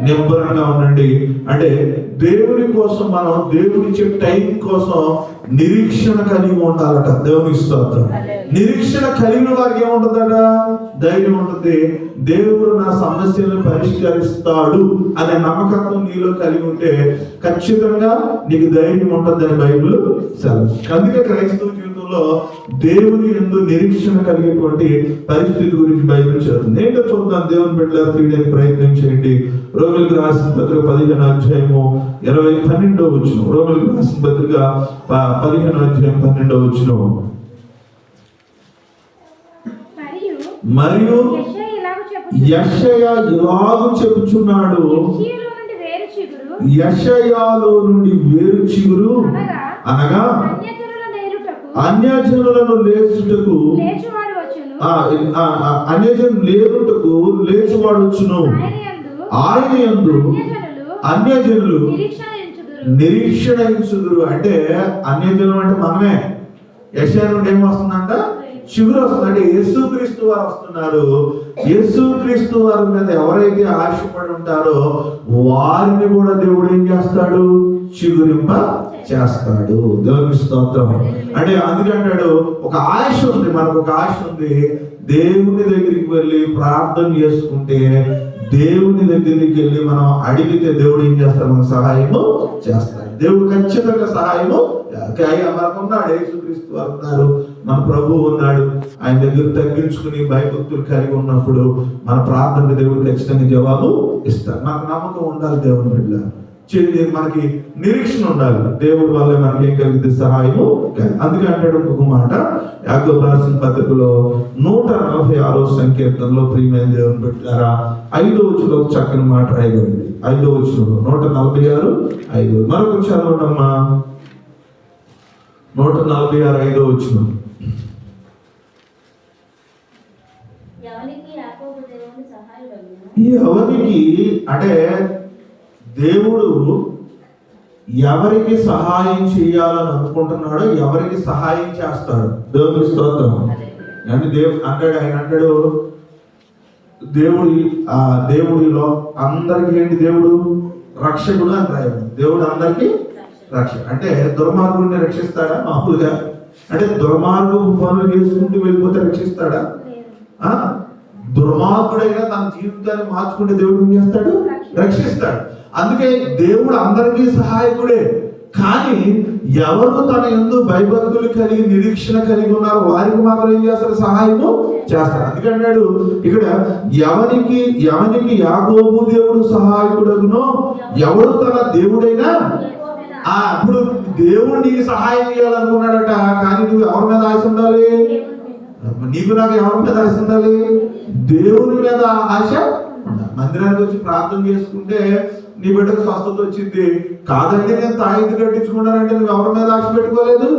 నిబ్బరంగా ఉండండి. అంటే దేవుని కోసం మనం దేవుడిచ్చే టైం కోసం నిరీక్షణ కలిగి ఉండాలట. దేవునికి స్తోత్రం. నిరీక్షణ కలిగిన వారికి ఏముంటుందట? ధైర్యం ఉంటుంది. దేవుడు నా సమస్యలను పరిష్కరిస్తాడు అనే నమ్మకత్వం నీలో కలిగి ఉంటే ఖచ్చితంగా నీకు ధైర్యం ఉంటుందని బైబిల్ సెలవు. అందుకే క్రైస్తవ జీవితంలో దేవుని యందు నిరీక్షణ కలిగేటువంటి పరిస్థితి గురించి బైబిల్ చెబుతుంది. ఏంటో చూద్దాం. దేవుని బిడ్డలారా తీయడానికి ప్రయత్నం చేయండి. రోమిలకు రాసిన పత్రిక 15:12 వచ్చిన. రోమిలకు రాసిన పత్రిక 15:12 మరియు యెషయా ఇలాగు చెప్పుచున్నాడు, యెషయాలో నుండి వేరు చిగురు అనగా అన్యజనులను లేచుటకు అన్యజనులు లేరుటకు లేచువాడు వచ్చును. ఆయన యందు అన్యజనులు నిరీక్షణ ఇచ్చుదురు. అంటే అన్యజనులు అంటే మనమే. యెషయా నుండి ఏం వస్తుందంట? చిగురు వస్తుంది. అంటే యేసుక్రీస్తు వారు వస్తున్నారు. యేసుక్రీస్తు వారి మీద ఎవరైతే ఆశపడి ఉంటారో వారిని కూడా దేవుడు ఏం చేస్తాడు? చిగురింప చేస్తాడు. దేవుని స్తోత్రం. అంటే అందుకంటాడు, ఒక ఆశ ఉంది, మనకు ఒక ఆశ ఉంది. దేవుని దగ్గరికి వెళ్ళి ప్రార్థన చేసుకుంటే, దేవుని దగ్గరికి వెళ్ళి మనం అడిగితే దేవుడు ఏం చేస్తాడు? మనకు సహాయము చేస్తాడు. దేవుడు ఖచ్చితంగా సహాయము మనకు ఉన్నాడు. యేసుక్రీస్తు వారు ఉన్నారు, మన ప్రభువు ఉన్నాడు. ఆయన దగ్గర తగ్గించుకుని భయభక్తులు కలిగి ఉన్నప్పుడు మన ప్రార్థన దేవుడు ఖచ్చితంగా జవాబు ఇస్తాడు. మనకు నమ్మకం ఉండాలి. దేవుని బిడ్డ మనకి నిరీక్షణ ఉండాలి. దేవుడి వల్ల మనకి ఏం కలిగితే సహాయము. అందుకే అంటాడు ఒక మాట యాకోబు రాసిన పత్రికలో 146వ సంకీర్తనలో, ప్రియమైన దేవుని బిడ్డలారా 5వ వచనంలో ఒక చక్కని మాట రాయబడింది. 5వ వచనంలో 146:5 మరొక చదవటమ్మా. 146:5 వచనం. ఎవరికి అంటే దేవుడు ఎవరికి సహాయం చేయాలని అనుకుంటున్నాడో ఎవరికి సహాయం చేస్తాడు. దేవుని స్తోత్రం. అంటే ఆయన అంటాడు, దేవుడిలో అందరికి ఏంటి? దేవుడు రక్షకుడు అని రాయడు. దేవుడు అందరికి రక్ష అంటే దుర్మార్గుడిని రక్షిస్తాడా? మామూలుగా అంటే దుర్మార్గు పనులు చేసుకుంటూ వెళ్ళిపోతే రక్షిస్తాడా? దుర్మార్గుడైనా తన జీవితాన్ని మార్చుకుంటే దేవుడు ఏం చేస్తాడు? రక్షిస్తాడు. అందుకే దేవుడు అందరికీ సహాయకుడే. కానీ ఎవరు తన యందు భయభక్తులు కలిగి నిరీక్షణ కలిగి ఉన్నారో వారికి మాత్రం ఏం చేస్తారు? సహాయము చేస్తారు. అందుకన్నాడు ఇక్కడ, ఎవనికి యాకోబు దేవుడు సహాయకుడునో ఎవడు తన దేవుడైనా. ఇప్పుడు దేవుడు నీకు సహాయం చేయాలనుకున్నాడట, కానీ నువ్వు ఎవరి మీద ఆశ ఉండాలి? నీకు నాకు ఎవరి మీద ఆశ ఉండాలి? దేవుని మీద ఆశ. మందిరానికి వచ్చి ప్రార్థన చేసుకుంటే నీ బిడ్డకు స్వస్థత వచ్చింది, కాదండి నేను తాయిది కట్టించుకున్నానంటే నువ్వు ఎవరి మీద ఆశ పెట్టుకోలేదు?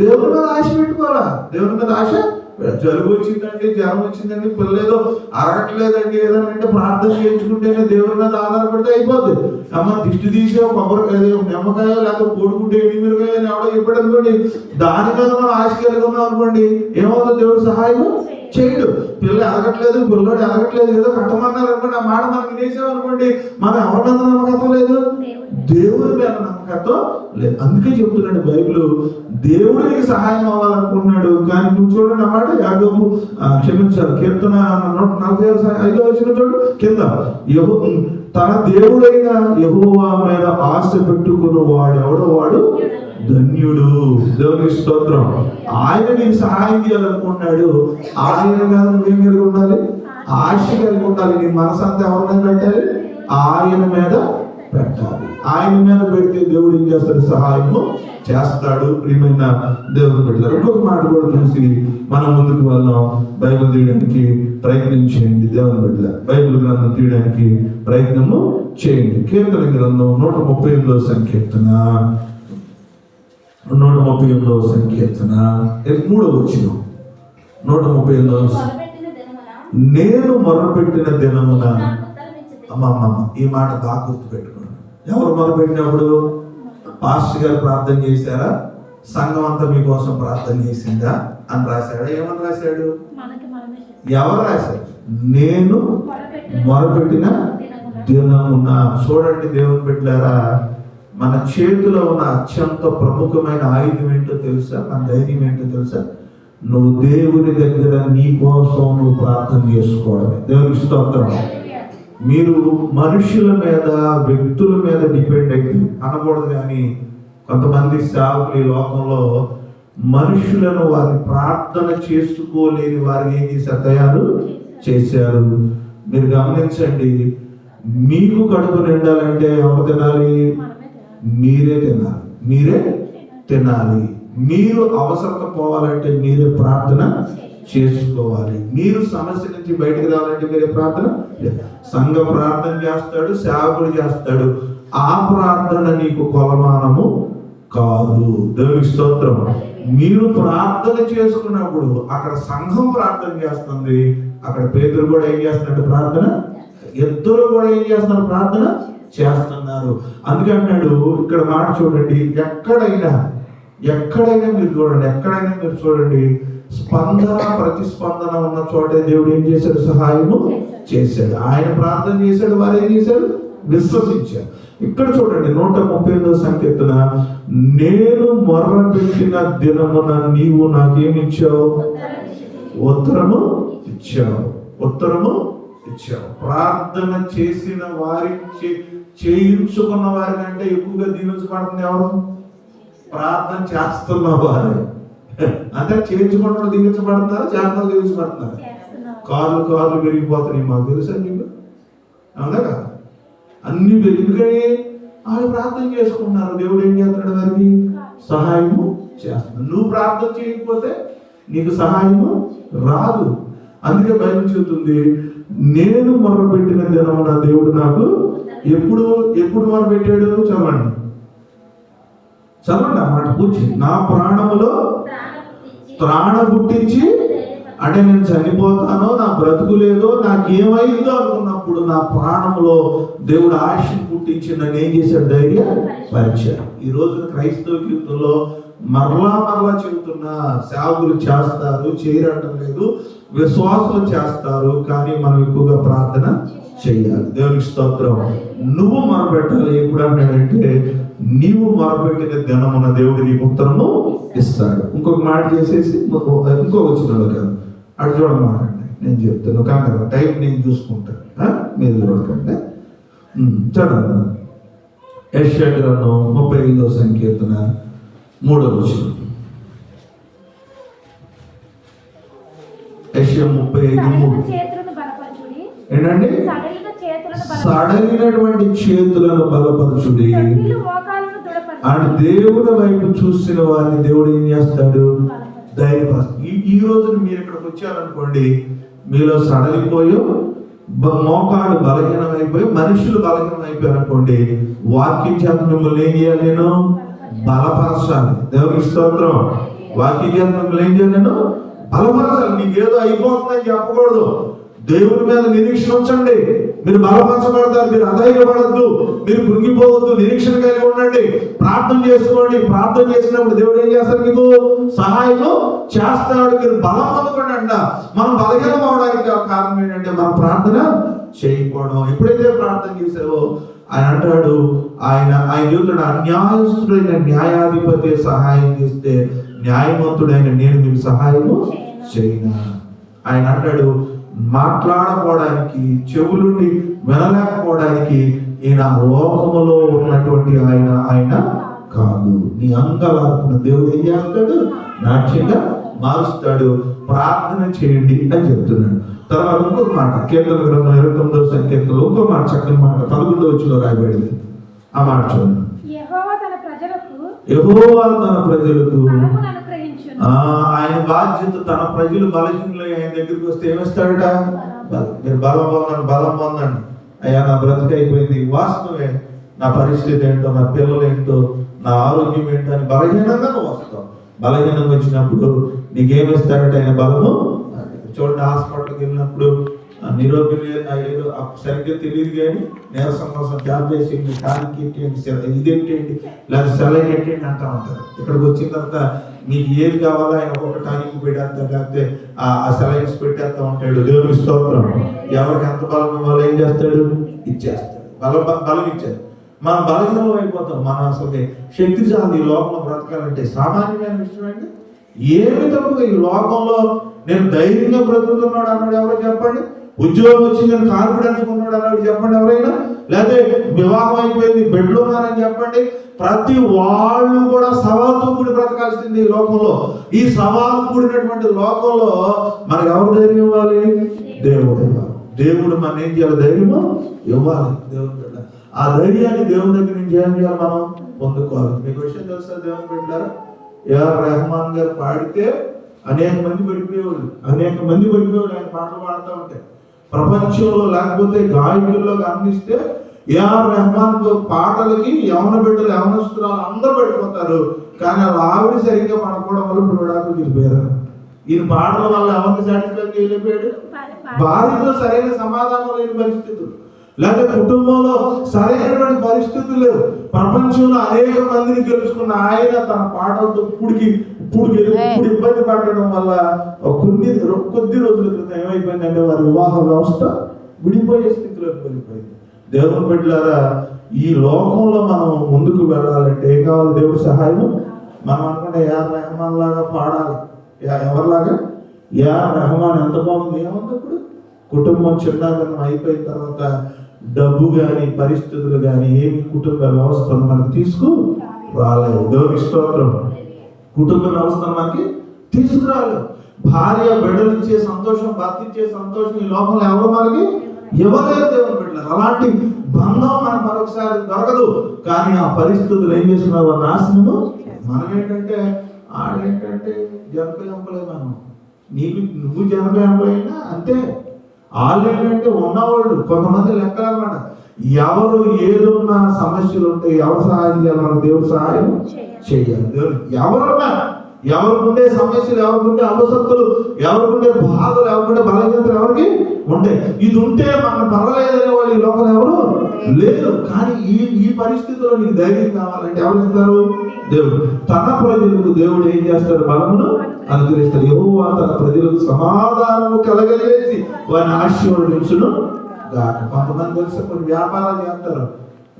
దేవుని మీద ఆశ పెట్టుకోవాలా? దేవుని మీద ఆశ. జలుబు వచ్చిందండి, జ్వరం వచ్చిందండి, పిల్లలేదో అరగట్లేదండి ఏదంటే ప్రార్థన చేయించుకుంటేనే దేవుని మీద ఆధారపడితే అయిపోద్ది. అమ్మ దిష్టి తీసే కొబ్బరికాయ నిమ్మకాయ లేకపోతే కోడుకుంటే ఎనిమిరకాయ అని ఎవడో చెప్పాడు అనుకోండి, దాని మీద మనం ఆశ కలిగి ఉన్నాం అనుకోండి, ఏమవుతుంది? దేవుడు సహాయం చేయడు. పిల్లలు ఎదగట్లేదు, పిల్లడు ఎదగట్లేదు, ఏదో కట్టమన్నారు అనుకోండి, ఆ మాట మనకి వినేసాం అనుకోండి, మనం ఎవరి మీద నమ్మకత్వం లేదు? దేవుడి మీద నమ్మకత్వం లేదు. అందుకే చెప్తున్నాడు బైబిల్, దేవుడికి సహాయం అవ్వాలనుకున్నాడు. కానీ నువ్వు చూడండి అన్నమాట, యాకోబు క్షమించాలి, కీర్తన 145 వచ్చిన చూడు కింద, తన దేవుడైన యెహోవా మీద ఆశ పెట్టుకున్న వాడు ధన్యుడు. దేవునికి స్తోత్రం. ఆయన నీకు సహాయం చేయాలనుకున్నాడు. ఆయన మీద నువ్వేం కలిగి ఉండాలి? ఆశ కలిగి ఉండాలి. నీ మనసంతా ఎవరి మీద పెట్టాలి? ఆయన మీద పెట్టాలి. ఆయన మీద పెడితే దేవుడు ఏం చేస్తాడు? సహాయము చేస్తాడు. ప్రియమైన దేవుని బిడ్డలారా, ఇంకొక మాట కూడా చూసి మనం ముందుకు వెళ్దాం. బైబిల్ తీయడానికి ప్రయత్నం చేయండి. దేవుని బిడ్డలారా, బైబిల్ గ్రంథం తీయడానికి ప్రయత్నము చేయండి. కీర్తన గ్రంథం 138వ సంకీర్తన 138వ సంకీర్తన 3వ వచనం. 138వ నేను మొరపెట్టిన దినమున. అమ్మమ్మ, ఈ మాట బాగా గుర్తు పెట్టుకోండి. ఎవరు మొరపెట్టినప్పుడు? పాస్టర్ గారు ప్రార్థన చేశారా? సంఘం అంతా మీకోసం ప్రార్థన చేసిందా అని రాశాడు. ఏమని రాశాడు? ఎవరు రాశారు? నేను మొరపెట్టిన దినమున. చూడండి దేవుని బిడ్డలారా, మన చేతిలో ఉన్న అత్యంత ప్రముఖమైన ఆయుధం ఏంటో తెలుసా? మన ధైర్యం ఏంటో తెలుసా? నువ్వు దేవుని దగ్గర నీ కోసం నువ్వు ప్రార్థన చేసుకోవడమే. దేవునికి స్తోత్రం. మీరు మనుషుల మీద, వ్యక్తుల మీద డిపెండ్ అయితే అనకూడదు. కానీ కొంతమంది సేవకులు ఈ లోకంలో మనుషులను వారి ప్రార్థన చేసుకోలేని వారిని ఏం చేశారు? తయారు చేశారు. మీరు గమనించండి, మీకు కడుపు నిండాలంటే ఎవరు తినాలి? మీరే తినాలి. మీరే తినాలి. మీరు అవసరత పోవాలంటే మీరే ప్రార్థన చేసుకోవాలి. మీరు సమస్య నుంచి బయటకు రావాలంటే మీరే ప్రార్థన. సంఘ ప్రార్థన చేస్తాడు, సేవకుడు చేస్తాడు. ఆ ప్రార్థన నీకు కొలమానము కాదు. దేవునికి స్తోత్రం. మీరు ప్రార్థన చేసుకున్నప్పుడు అక్కడ సంఘం ప్రార్థన చేస్తుంది, అక్కడ పేతురు కూడా ఏం చేస్తున్నాడు? ప్రార్థన. ఇద్దరు కూడా ఏం చేస్తున్నారు? ప్రార్థన చేస్తున్నారు. అందుకంటున్నాడు ఇక్కడ మాట చూడండి, ఎక్కడైనా మీరు చూడండి, స్పందన ప్రతిస్పందన ఉన్న చోటే దేవుడు ఏం చేశాడు? సహాయము చేశాడు. ఆయన ప్రార్థన చేశాడు, వారు ఏం చేశారు? విశ్వసించారు. ఇక్కడ చూడండి 138వ సంకీర్తన, నేను మొర్రపెట్టిన దినమున నీవు నాకేమిచ్చావు? ఉత్తరము ఇచ్చావు. ప్రార్థన చేసిన వారికి, చేయించుకున్న వారి కంటే ఎక్కువగా దీవించబడుతుంది ఎవరు? ప్రార్థన చేస్తున్న వారు. అంటే చేయించుకున్న దీవించబడతారు, చేతలు దీవించబడతారు. కార్లు పెరిగిపోతున్నాయి. మాకు తెలుసా నీకు? అవునా కదా? అన్ని ఎందుకని వాళ్ళు ప్రార్థన చేసుకుంటున్నారు. దేవుడు ఏం చేస్తున్నాడు? వారికి సహాయము చేస్తున్నాడు. నువ్వు ప్రార్థన చేయకపోతే నీకు సహాయము రాదు. అందుకే బైబిల్ చెబుతుంది, నేను మొరపెట్టిన దినమున దేవుడు నాకు ఎప్పుడు మొరపెట్టాడు? చదవండి అన్నమాట పూర్తి. నా ప్రాణములో త్రాణ పుట్టించి, అంటే నేను చనిపోతానో, నా బ్రతుకు లేదో, నాకేమైందో అనుకున్నప్పుడు నా ప్రాణంలో దేవుడు ఆశను పుట్టించి నన్ను ఏం చేశాడు? ధైర్యపరిచాడు. ఈ రోజు క్రైస్తవ జీవితంలో మరలా చెబుతున్నా, సేవకులు చేస్తారు, చేయడం లేదు, విశ్వాసం చేస్తారు, కానీ మనం ఎక్కువగా ప్రార్థన చేయాలి. దేవునికి స్తోత్రం. నువ్వు మొరపెట్టాలి. ఎప్పుడు అంటాడంటే, నీవు మొరపెట్టిన దినమున దేవుడు నీకు ఉత్తరము ఇస్తాడు. ఇంకొక మాట చేసేసి ఇంకో వచ్చినాడు కాదు, అటు చూడమాకండి, నేను చెప్తాను కాక టైం నేను చూసుకుంటాను, మీరు చూడకండి. చదవండి యెషయా గ్రంథం 35వ సంకీర్తన 3వ వచనం. యెషయా 35:3. ఏంటండి? సడలినటువంటి చేతులను బలపరచుడి. అంటే దేవుని వైపు చూసిన వారిని దేవుడు ఏం చేస్తాడు? ధైర్యపరుస్తాడు. ఈ రోజు మీరు ఇక్కడికి వచ్చారనుకోండి, మీలో సడలిపోయో మోకాడు బలహీనమైపోయి మనుషులు బలహీనమైపోయారు అనుకోండి, వాక్యం చేత మిమ్మల్ని ఏం చేయాలి? నేను బలపరచాలి. దేవునికి స్తోత్రం. వాక్యం చేత మిమ్మల్ని ఏం చేయాలి? నేను బలపరచాలి. మీకు ఏదో అయిపోతుందని చెప్పకూడదు. దేవుని మీద నిరీక్షణ ఉంచండి. మీరు బలపరచబడతారు. మీరు అధైర్యపడద్దు, మీరు కృంగిపోవద్దు, నిరీక్షణ కలిగి ఉండండి, ప్రార్థన చేసుకోండి. ప్రార్థన చేసినప్పుడు దేవుడు ఏం చేస్తాడు? మీకు సహాయం చేస్తాడు. మీరు బలం పొందుకోండి అంట. మనం బలహీనం అవడానికి కారణం ఏంటంటే మనం ప్రార్థన చేయకపోవడం. ఎప్పుడైతే ప్రార్థన చేసావో ఆయన అంటాడు, ఆయన చెబుతాడు, అన్యాయస్తుడైన న్యాయాధిపతి సహాయం చేస్తే న్యాయవంతుడైన నేను మీకు సహాయము చేయనా. ఆయన అంటాడు, మాట్లాడకపోవడానికి, చెవులుండి వినలేకపోవడానికి ఈయన లోకములో ఉన్నటువంటి ఆయన కాదు. నీ అంగలార్పున దేవుడు ఏం చేస్తాడు? నాట్యంగా మారుస్తాడు. ప్రార్థన చేయండి అని చెప్తున్నాడు. తర్వాత ఇంకొక మాట, కీర్తన గ్రంథం 29వ సంకీర్తనలో ఇంకో మాట, చక్కని మాట 11వ వచనంలో రాయబడింది. ఆ మాట చూడండి. యెహోవా తన ప్రజలకు ఆయన బాధ్యత. తన ప్రజలు బలహీనులు ఆయన దగ్గరికి వస్తే ఏమిస్తాడట? మీరు బలం పొందండి. అయ్యా నా బ్రతుకు అయిపోయింది, వాస్తవమే, నా పరిస్థితి ఏంటో, నా పిల్లలు ఏంటో, నా ఆరోగ్యం ఏంటో అని బలహీనంగా నువ్వు వస్తావు. బలహీనంగా వచ్చినప్పుడు నీకేమిస్తాడట ఆయన? బలము. చూడండి, హాస్పిటల్కి వెళ్ళినప్పుడు నిరోగులు ఏదో సరిగ్గా తెలియదు కానీ నీరసం కోసం జాబ్ చేసి టానిక్ ఏంటి, ఇదేంటండి, లేదా సెలైన్ ఏంటండి అంటూ ఉంటారు. ఇక్కడికి వచ్చిన తర్వాత మీకు ఏది కావాలో ఆయన ఒక్కొక్క టానిక్ పెట్టేస్తాడు, లేకపోతే ఆ సెలైన్స్ పెట్టేస్తూ ఉంటాడు. దేవునికి స్తోత్రం. ఎవరికి ఎంత బలం ఇవ్వాలో ఏం చేస్తాడు? ఇచ్చేస్తాడు. బలం ఇచ్చాడు. మనం బలహీనం అయిపోతాం. మనం అసలు శక్తి చాలు ఈ లోకంలో బ్రతకాలంటే. సామాన్యమైన విషయం అండి. ఏమి తప్పుగా ఈ లోకంలో నేను ధైర్యంగా బ్రతుకుతున్నాడు అన్నాడు ఎవరో చెప్పండి? ఉద్యోగం వచ్చిందని కాన్ఫిడెన్స్ ఉన్నాడు అన్నాడు చెప్పండి ఎవరైనా? లేకపోతే వివాహం అయిపోయింది, బెడ్లో ఉన్నారని చెప్పండి? ప్రతి వాళ్ళు కూడా సవాలుతో కూడి బ్రతకాల్సింది ఈ లోకంలో. ఈ సవాలు కూడినటువంటి లోకంలో మనకు ఎవరు ధైర్యం ఇవ్వాలి? దేవుడు ఇవ్వాలి. దేవుడు మనం ఏం చేయాలి? ధైర్యము ఇవ్వాలి. దేవుడు ఆ ధైర్యాన్ని దేవుని దగ్గర నుంచి ఏం చేయాలి? మనం పొందుకోవాలి. మీకు విషయం తెలుసా? దేవుని బిడ్డలారా, ఏఆర్ రెహమాన్ గారు పాడితే అనేక మంది పడిపోయేవాళ్ళు. ఆయన పాటలు పాడుతూ ఉంటాయి. ప్రపంచంలో లేకపోతే గాయకుల్లో గమనిస్తే ఏఆర్ రెహమాన్ పాటలకి యవన బిడ్డలు, యవనస్తురాలు అందరూ పడిపోతారు. కానీ వాళ్ళ ఆవిడ సరిగ్గా పడకపోవడం వల్ల ఇప్పుడు విడాకులు వెళ్ళిపోయారు. ఈయన పాటల వల్ల ఎవరికి సాటిస్ఫై చేయలేకపోయాడు? భార్యతో సరైన సమాధానం లేని పరిస్థితులు, లేకపోతే కుటుంబంలో సరైనటువంటి పరిస్థితులు లేవు. ప్రపంచంలో అనేక మందిని గెలుచుకున్న ఆయన తన పాటలతో ఇప్పుడు ఇబ్బంది పడడం వల్ల కొద్ది రోజుల క్రితం ఏమైపోయిందంటే వారి వివాహ వ్యవస్థ విడిపోయే స్థితిలోకి వెళ్ళిపోయింది. దేవుని బిడ్డలారా, ఈ లోకంలో మనం ముందుకు వెళ్ళాలంటే ఏం కావాలి? దేవుడి సహాయం. మనం అనుకుంటే ఏఆర్ రెహమాన్ లాగా పాడాలి. ఎవరిలాగా? ఏఆర్ రెహమాన్ ఎంత బాగుంది. ఏముంది ఇప్పుడు? కుటుంబం చిన్నగా అయిపోయిన తర్వాత డబ్బు కానీ పరిస్థితులు కానీ ఏమి కుటుంబ వ్యవస్థను మనకు తీసుకురాలేదు. దేవుని స్తోత్రం. కుటుంబ వ్యవస్థను మనకి తీసుకురాలేదు. భార్య బిడ్డలు ఇచ్చే సంతోషం, భర్త ఇచ్చే సంతోషం ఈ లోకంలో ఎవరు మనకి ఇవ్వలేదు. దేవుని బిడ్డలు అలాంటి బంధం మనకు మరొకసారి దొరకదు. కానీ ఆ పరిస్థితులు ఏం చేస్తున్నారు? నాశనము. మనం ఏంటంటే ఆడేంటంటే జనపే మనం, నువ్వు జనపే అయినా అంతే. వాళ్ళు ఏంటంటే ఉన్నవాళ్ళు కొంతమంది లెక్కలు అన్నమాట. ఎవరు ఏదున్నా సమస్యలు ఉంటే ఎవరు సహాయం చేయాలి? మన దేవుడు సహాయం చేయాలి. ఎవరున్నా, ఎవరికుండే సమస్యలు, ఎవరికుండే అవసరతలు, ఎవరికుండే బాధలు, ఎవరికుండే బలహీనతలు ఎవరికి ఉంటాయి. ఇది ఉంటే మనం పర్వాలేదనే వాళ్ళు ఈ లోకంలో ఎవరు లేరు. కానీ ఈ పరిస్థితుల్లో నీకు ధైర్యం కావాలంటే ఎవరు ఇస్తారు? దేవుడు. తన ప్రజలకు దేవుడు ఏం చేస్తాడు? బలమును అనుగ్రహిస్తాడు. యెహోవా తన ప్రజలకు సమాధానము కలగజేసి వారిని ఆశీర్వదించును గాక. కొంతమంది తెలిసి కొన్ని వ్యాపారాలు చేస్తారు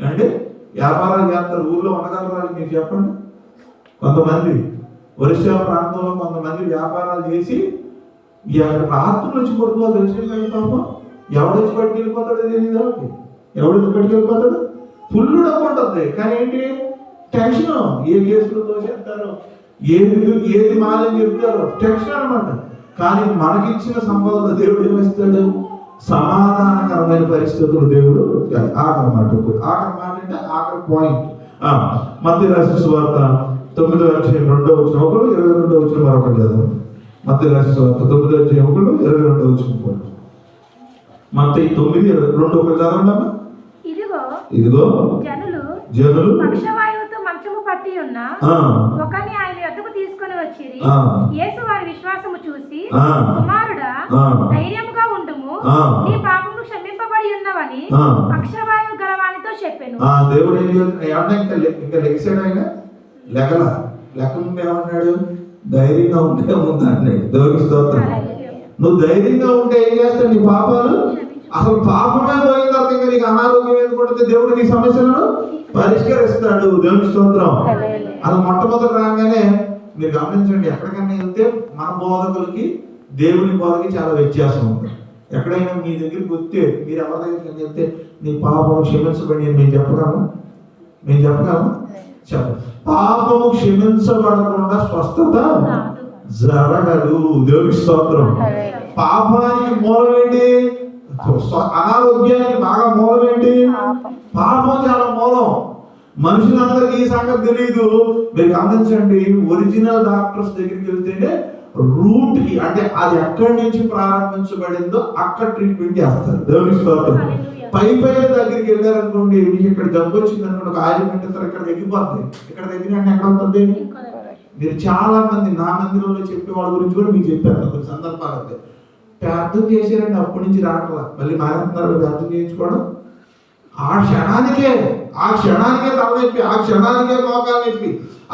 అంటే ఊర్లో ఉండగలరా? మీరు చెప్పండి. కొంతమంది ఒరిస్సా ప్రాంతంలో కొంతమంది వ్యాపారాలు చేసి రాత్రుల నుంచి పడుకోవాలి తెలిసి పాపం ఎవడొచ్చి పట్టుకెళ్ళిపోతాడో తెలియదు. ఎవడొచ్చి పట్టుకెళ్ళిపోతాడు ఫుల్ డబ్బు ఉంటుంది, కానీ ఏంటి టెన్షన్. ఏ కేసులు తోసేస్తారు, ఏది మాలని చెప్తారో టెన్షన్ అనమాట. కానీ మనకిచ్చిన సంపదలో దేవుడు ఏమిస్తాడు? సమాధానకరమైన పరిస్థితులు దేవుడు. ఆఖరి మాట అంటే ఆఖరి పాయింట్. మత్తయి రాసిన సువార్త 9వ అధ్యాయం 2వ వచనం ఒకడు, 22వ వచనం మరొకటి చదవండి. మత్తయి రాసిన సువార్త 9వ అధ్యాయం ఒకడు, 22వ వచనం ఒకటి. మత్తయి 9:22 ఒకటి చదవండి అమ్మా. ఇదిగో జనులు పక్షవాయువుతో మంచము పట్టి ఉన్న ఒకని ఆయన యొద్దకు తీసుకొని వచ్చిరి. యేసు వారి విశ్వాసము చూసి, కుమారుడా, ధైర్యముగా ఉండుము, నీ పాపము క్షమింపబడి ఉన్నవని పక్షవాయువు గలవానితో చెప్పెను. దేవుడు ఇంకా లెగిసాడు. ఆయన లెక్క ముందు ఏమన్నాడు? ధైర్యంగా ఉంటే ముందు అన్నాడు. దేవుడికి స్తోత్రం. నువ్వు ధైర్యంగా ఉంటే ఏం చేస్తావు? నీ పాపాలు అసలు పాపమే పోయిన తర్వాత ఇంకా నీకు అనారోగ్యం ఏర్పడితే దేవుడు నీ సమస్యలను పరిష్కరిస్తాడు. దేవుని స్తోత్రం. అది మొట్టమొదటి రాగానే మీరు గమనించండి, ఎక్కడికైనా వెళ్తే మన బోధకులకి దేవుని బోధకి చాలా వ్యత్యాసం ఉంది. ఎక్కడైనా మీ దగ్గరికి వస్తే మీరు ఎవరి దగ్గరికి వెళ్తే నీ పాపము క్షమించబడి మేము చెప్పగలమా? పాపము క్షమించబడకుండా స్వస్థత జరగదు. దేవుని స్తోత్రం. పాపానికి మూలం ఏంటి? అనారోగ్యానికి బాగా మూలం ఏంటి? పాపం చాలా మూలం. మనుషులందరికీ ఈ సంగతి తెలియదు. మీరు గమనించండి, ఒరిజినల్ డాక్టర్స్ దగ్గరికి వెళ్తేనే రూట్ కి, అంటే అది ఎక్కడి నుంచి ప్రారంభించబడిందో అక్కడ ట్రీట్మెంట్ చేస్తారు. దేవుని స్తోత్రం. పై దగ్గరికి వెళ్ళారనుకోండి, మీకు ఇక్కడ జబ్బు వచ్చింది అనుకోండి, ఒక ఆయిల్మెంట్ ఇస్తారు, ఇక్కడ తగ్గిపోతుంది. ఇక్కడ తగ్గిన ఎక్కడ ఉంటుంది? మీరు చాలా మంది నా మందిరంలో చెప్పే వాళ్ళ గురించి కూడా మీకు చెప్పారు కొన్ని సందర్భాలు. అయితే ప్రార్థన చేశారండి, అప్పటి నుంచి రావట్లా, మళ్ళీ మానేస్తున్నారు ప్రార్థన చేయించుకోవడం. ఆ క్షణానికే తలనొప్పి, ఆ క్షణానికే మోకాలు నొప్పి,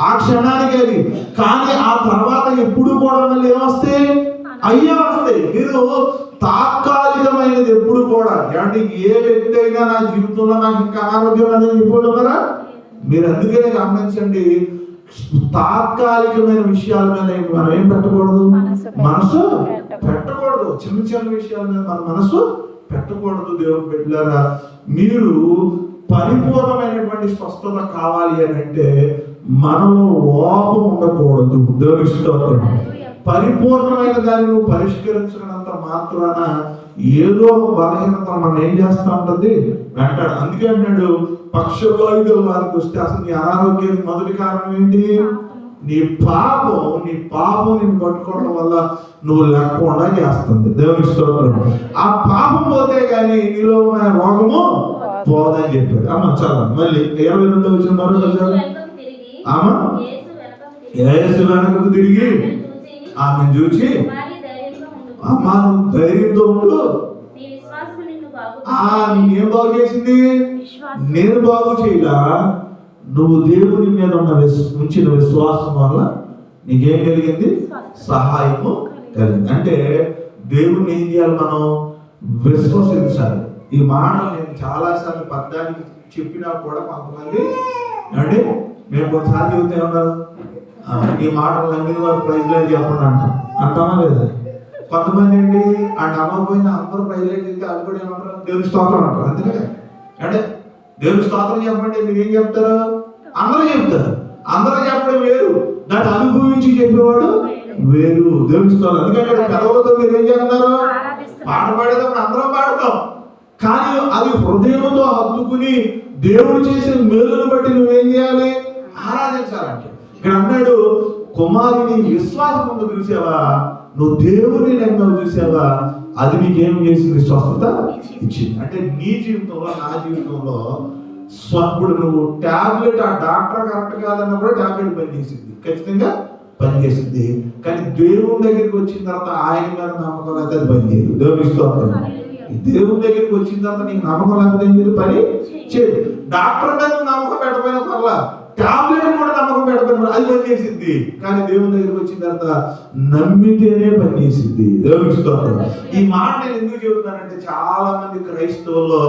ఆ క్షణానికే అది. కానీ ఆ తర్వాత ఎప్పుడు కూడా మళ్ళీ ఏమొస్తాయి? అయ్యే వస్తాయి. మీరు తాత్కాలికమైనది ఎప్పుడు కూడా, అంటే ఏ వ్యక్తి అయినా నా జీవితంలో నాకు ఇంకా అనారోగ్యం అనేది చెప్పగలరా? మీరు అందుకే గమనించండి, తాత్కాలికమైన విషయాల మీద మనం ఏం పెట్టకూడదు? మనసు పెట్టకూడదు. చిన్న విషయాల మీద మన మనసు పెట్టకూడదు. దేవుని బిడ్డలారా, మీరు పరిపూర్ణమైనటువంటి స్వస్థత కావాలి అని అంటే మనలో లోపం ఉండకూడదు. దేవుని స్తోత్రం. పరిపూర్ణమైన దాన్ని నువ్వు పరిష్కరించినంత మాత్రాన ఏదో బలహీనత మనం ఏం చేస్తా ఉంటుంది వెంటాడు. అందుకే అన్నాడు, పక్షవాయువుల వారికి వస్తే అసలు నీ అనారోగ్యానికి మొదటి కారణం ఏంటి? నీ పాపం నిన్ను పట్టుకోవడం వల్ల నువ్వు లేకుండా చేస్తుంది. దేవుని స్తోత్రం. ఆ పాపం పోతే గానీ నీలో ఉన్న రోగము పోదని చెప్పాడు. అమ్మ చాలా మళ్ళీ 22వ వచనం మరొకసారి. అమ్మ యేసు వెనకకు తిరిగి ఆమెను చూసి, అమ్మా నువ్వు ధైర్యంతో ఉండు, నేనేం బాగు చేసింది? నేను బాగు చేయలా, నువ్వు దేవుని మీద ఉంచిన విశ్వాసం వల్ల నీకేం కలిగింది? సహాయము కలిగింది. అంటే దేవుణ్ణి ఏం చేయాలి? మనం విశ్వసించాలి. ఈ మాటలు నేను చాలాసార్లు పద్యానికి చెప్పినా కూడా కొంతమంది అంటే మేము కొన్నిసార్లు చెబుతా ఏమన్నారు, ఈ మాటలు నమ్మిన వారు ప్రైజ్ లేదు చెప్పండి అంటామా లేదా? కొంతమంది ఏంటి అంటే అమ్మకపోయినా అందరూ ప్రైజ్ లేదు చెప్తే అది కూడా ఏమంటారు? దేవుని స్తోత్రం అంటారు. అందుకనే అంటే దేవుని స్తోత్రం చెప్పండి మీరు ఏం చెప్తారు? అందరూ చెప్తారు. అందరూ చెప్పడం వేరు, దాన్ని అనుభవించి చెప్పేవాడు వేరు. దేవుని స్తోత్రం. ఎందుకంటే పెదవులతో మీరు ఏం చేస్తారు? పాట పాడేటప్పుడు అందరం పాడతాం, కానీ అది హృదయంతో హత్తుకుని దేవుడు చేసిన మేలును బట్టి నువ్వేం చేయాలి? ఆరాధించాలంటే. ఇక్కడ అన్నాడు, కుమారుని విశ్వాసం ముందు చూసావా, నువ్వు దేవుని నమ్మకం చూసావా, అది నీకేం చేసింది? స్వస్థత ఇచ్చింది. అంటే నీ జీవితంలో నా జీవితంలో ఇప్పుడు నువ్వు టాబ్లెట్, ఆ డాక్టర్ కరెక్ట్ కాదన్నా కూడా టాబ్లెట్ పనిచేసింది, ఖచ్చితంగా పనిచేసింది. కానీ దేవుని దగ్గరికి వచ్చిన తర్వాత ఆయన మీద నమ్మకం అయితే అది పనిచేయదు. దేవుని స్తోత్రం. దేవుని దగ్గరికి వచ్చిన తర్వాత నీకు నమ్మకం లేకపోతే ఏం చేయదు? పని చేయదు. డాక్టర్ మీద నమ్మకం పెట్టకపోయినా పర్లా, టాబ్లెట్ కూడా నమ్మకం పెట్టకపోయినా అది పనిచేసింది. కానీ దేవుని దగ్గరికి వచ్చిన తర్వాత నమ్మితేనే పనిచేసింది. దేవుని స్తోత్రం. ఈ మాట నేను ఎందుకు చెబుతానంటే, చాలా మంది క్రైస్తవుల్లో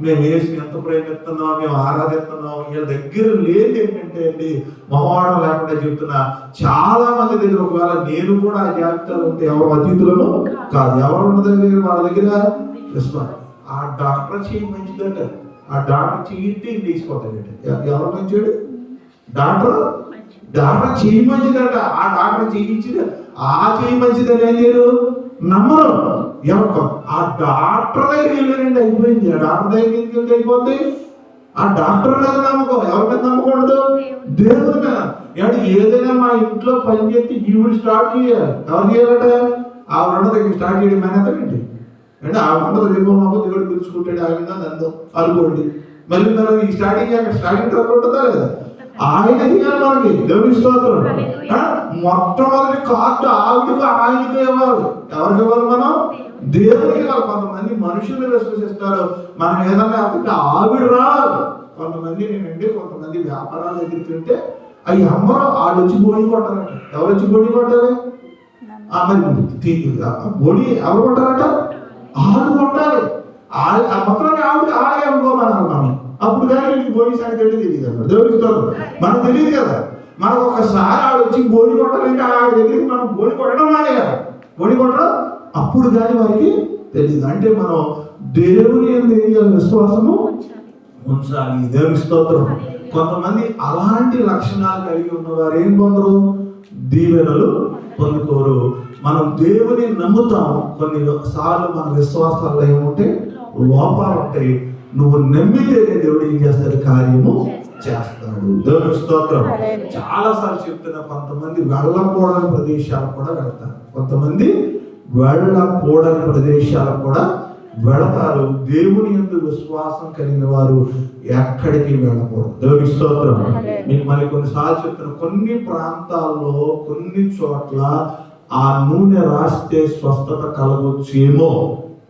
మేము యేసుని ఎంత ప్రేమిస్తున్నాం, మేము ఆరాధిస్తున్నాం, వీళ్ళ దగ్గర లేదు ఏంటంటే అండి, మొహమాటం లేకుండా చెబుతున్నా, చాలా మంది దగ్గర ఒకవేళ నేను కూడా ఆ జాబితాలో ఉంటే ఎవరు అతిథులను కాదు, ఎవరు ఉన్న దగ్గర వాళ్ళ దగ్గర ఆ డాక్టర్ చేయి మంచిదంట, ఆ డాక్టర్ చెయ్యితే తీసిపోతాడు. ఎవరు మంచివాడు? డాక్టర్ చెయ్యి మంచిదట. ఆ డాక్టర్ చెయ్యించి ఆ చెయ్యి మంచిదని ఏం చేయరు, నమ్మరు. ఎవరు ఆ డాక్టర్ దగ్గరికి వెళ్ళారండి, అయిపోయింది. ఆ డాక్టర్ దగ్గరికి వెళ్తే అయిపోద్ది. ఆ డాక్టర్ మీద నమ్మకం. ఎవరి మీద నమ్మకూడదు? దేవుడి మీద. ఏదైనా మా ఇంట్లో పని చేస్తే ఈవిడ స్టార్ట్ చేయాలి. ఎవరు చేయాలట? ఆవిడ దగ్గర స్టార్ట్ చేయడం మేనేదండి. అంటే ఆ ఉండదు, రేపు మాకు దేవుడు పిలుచుకుంటాడు, ఆయన నన్ను అనుకోండి. మళ్ళీ మనం ఈ స్టార్టింగ్ ట్రబుల్ ఉంటుందా లేదా? ఆయన చేయాలి మనకి. దేవుడి స్తోత్రం. మొట్టమొదటి కార్డు ఆవిడకు ఆయనకు ఇవ్వాలి. ఎవరికి ఇవ్వాలి? మనం దేవుడికి ఇవ్వాలి. కొంతమంది మనుషులు విశ్వసిస్తారు, మనం ఏదన్నా అంటే ఆవిడ రాదు. కొంతమంది నేనండి, కొంతమంది వ్యాపారాల దగ్గరికి వెళ్తే అవి అమ్మరు, వాళ్ళు వచ్చి బోడి కొట్టారట. ఎవరు వచ్చి బోడి కొట్టాలి? మరి బోడి ఎవరు కొట్టారట? ఆడు కొట్టాలి. మొత్తం ఆడే అనుకోమన్నారు మనం. అప్పుడు కానీ బోడి సంగతి తెలియదు అన్నమాట. దేవుడికి మనకు తెలియదు కదా. మనకు ఒకసారి ఆడు వచ్చి బోడి కొట్టాలంటే ఆడి దగ్గరికి మనం బోడి కొట్టడం మానేయాలి. బోడి కొట్టడం అప్పుడు కానీ వారికి తెలియదు. అంటే మనం దేవుని యందు విశ్వాసము ఉంచాలి. దేవుని స్తోత్రం. కొంతమంది అలాంటి లక్షణాలు కలిగి ఉన్నవారు ఏం పొందరు? దీవెనలు పొందుకోరు. మనం దేవుని నమ్ముతాం, కొన్ని సార్లు మన విశ్వాసాల్లో ఏముంటే లోపాలు ఉంటాయి. నువ్వు నమ్మితేనే దేవుడు ఏం చేస్తాడు? కార్యము చేస్తాడు. దేవుని స్తోత్రం. చాలా సార్లు చెప్తున్నా, కొంతమంది వెళ్ళకూడని ప్రదేశాలకు కూడా వెళ్తారు. కొంతమంది వెళ్ళకూడని ప్రదేశాలకు కూడా వెళతారు. దేవుని యందు విశ్వాసం కలిగిన వారు ఎక్కడికి వెళ్ళకూడదు. దేవుని స్తోత్రం. మీకు మళ్ళీ కొన్నిసార్లు చెప్తున్నా, కొన్ని ప్రాంతాల్లో కొన్ని చోట్ల ఆ నూనె రాస్తే స్వస్థత కలగొచ్చేమో,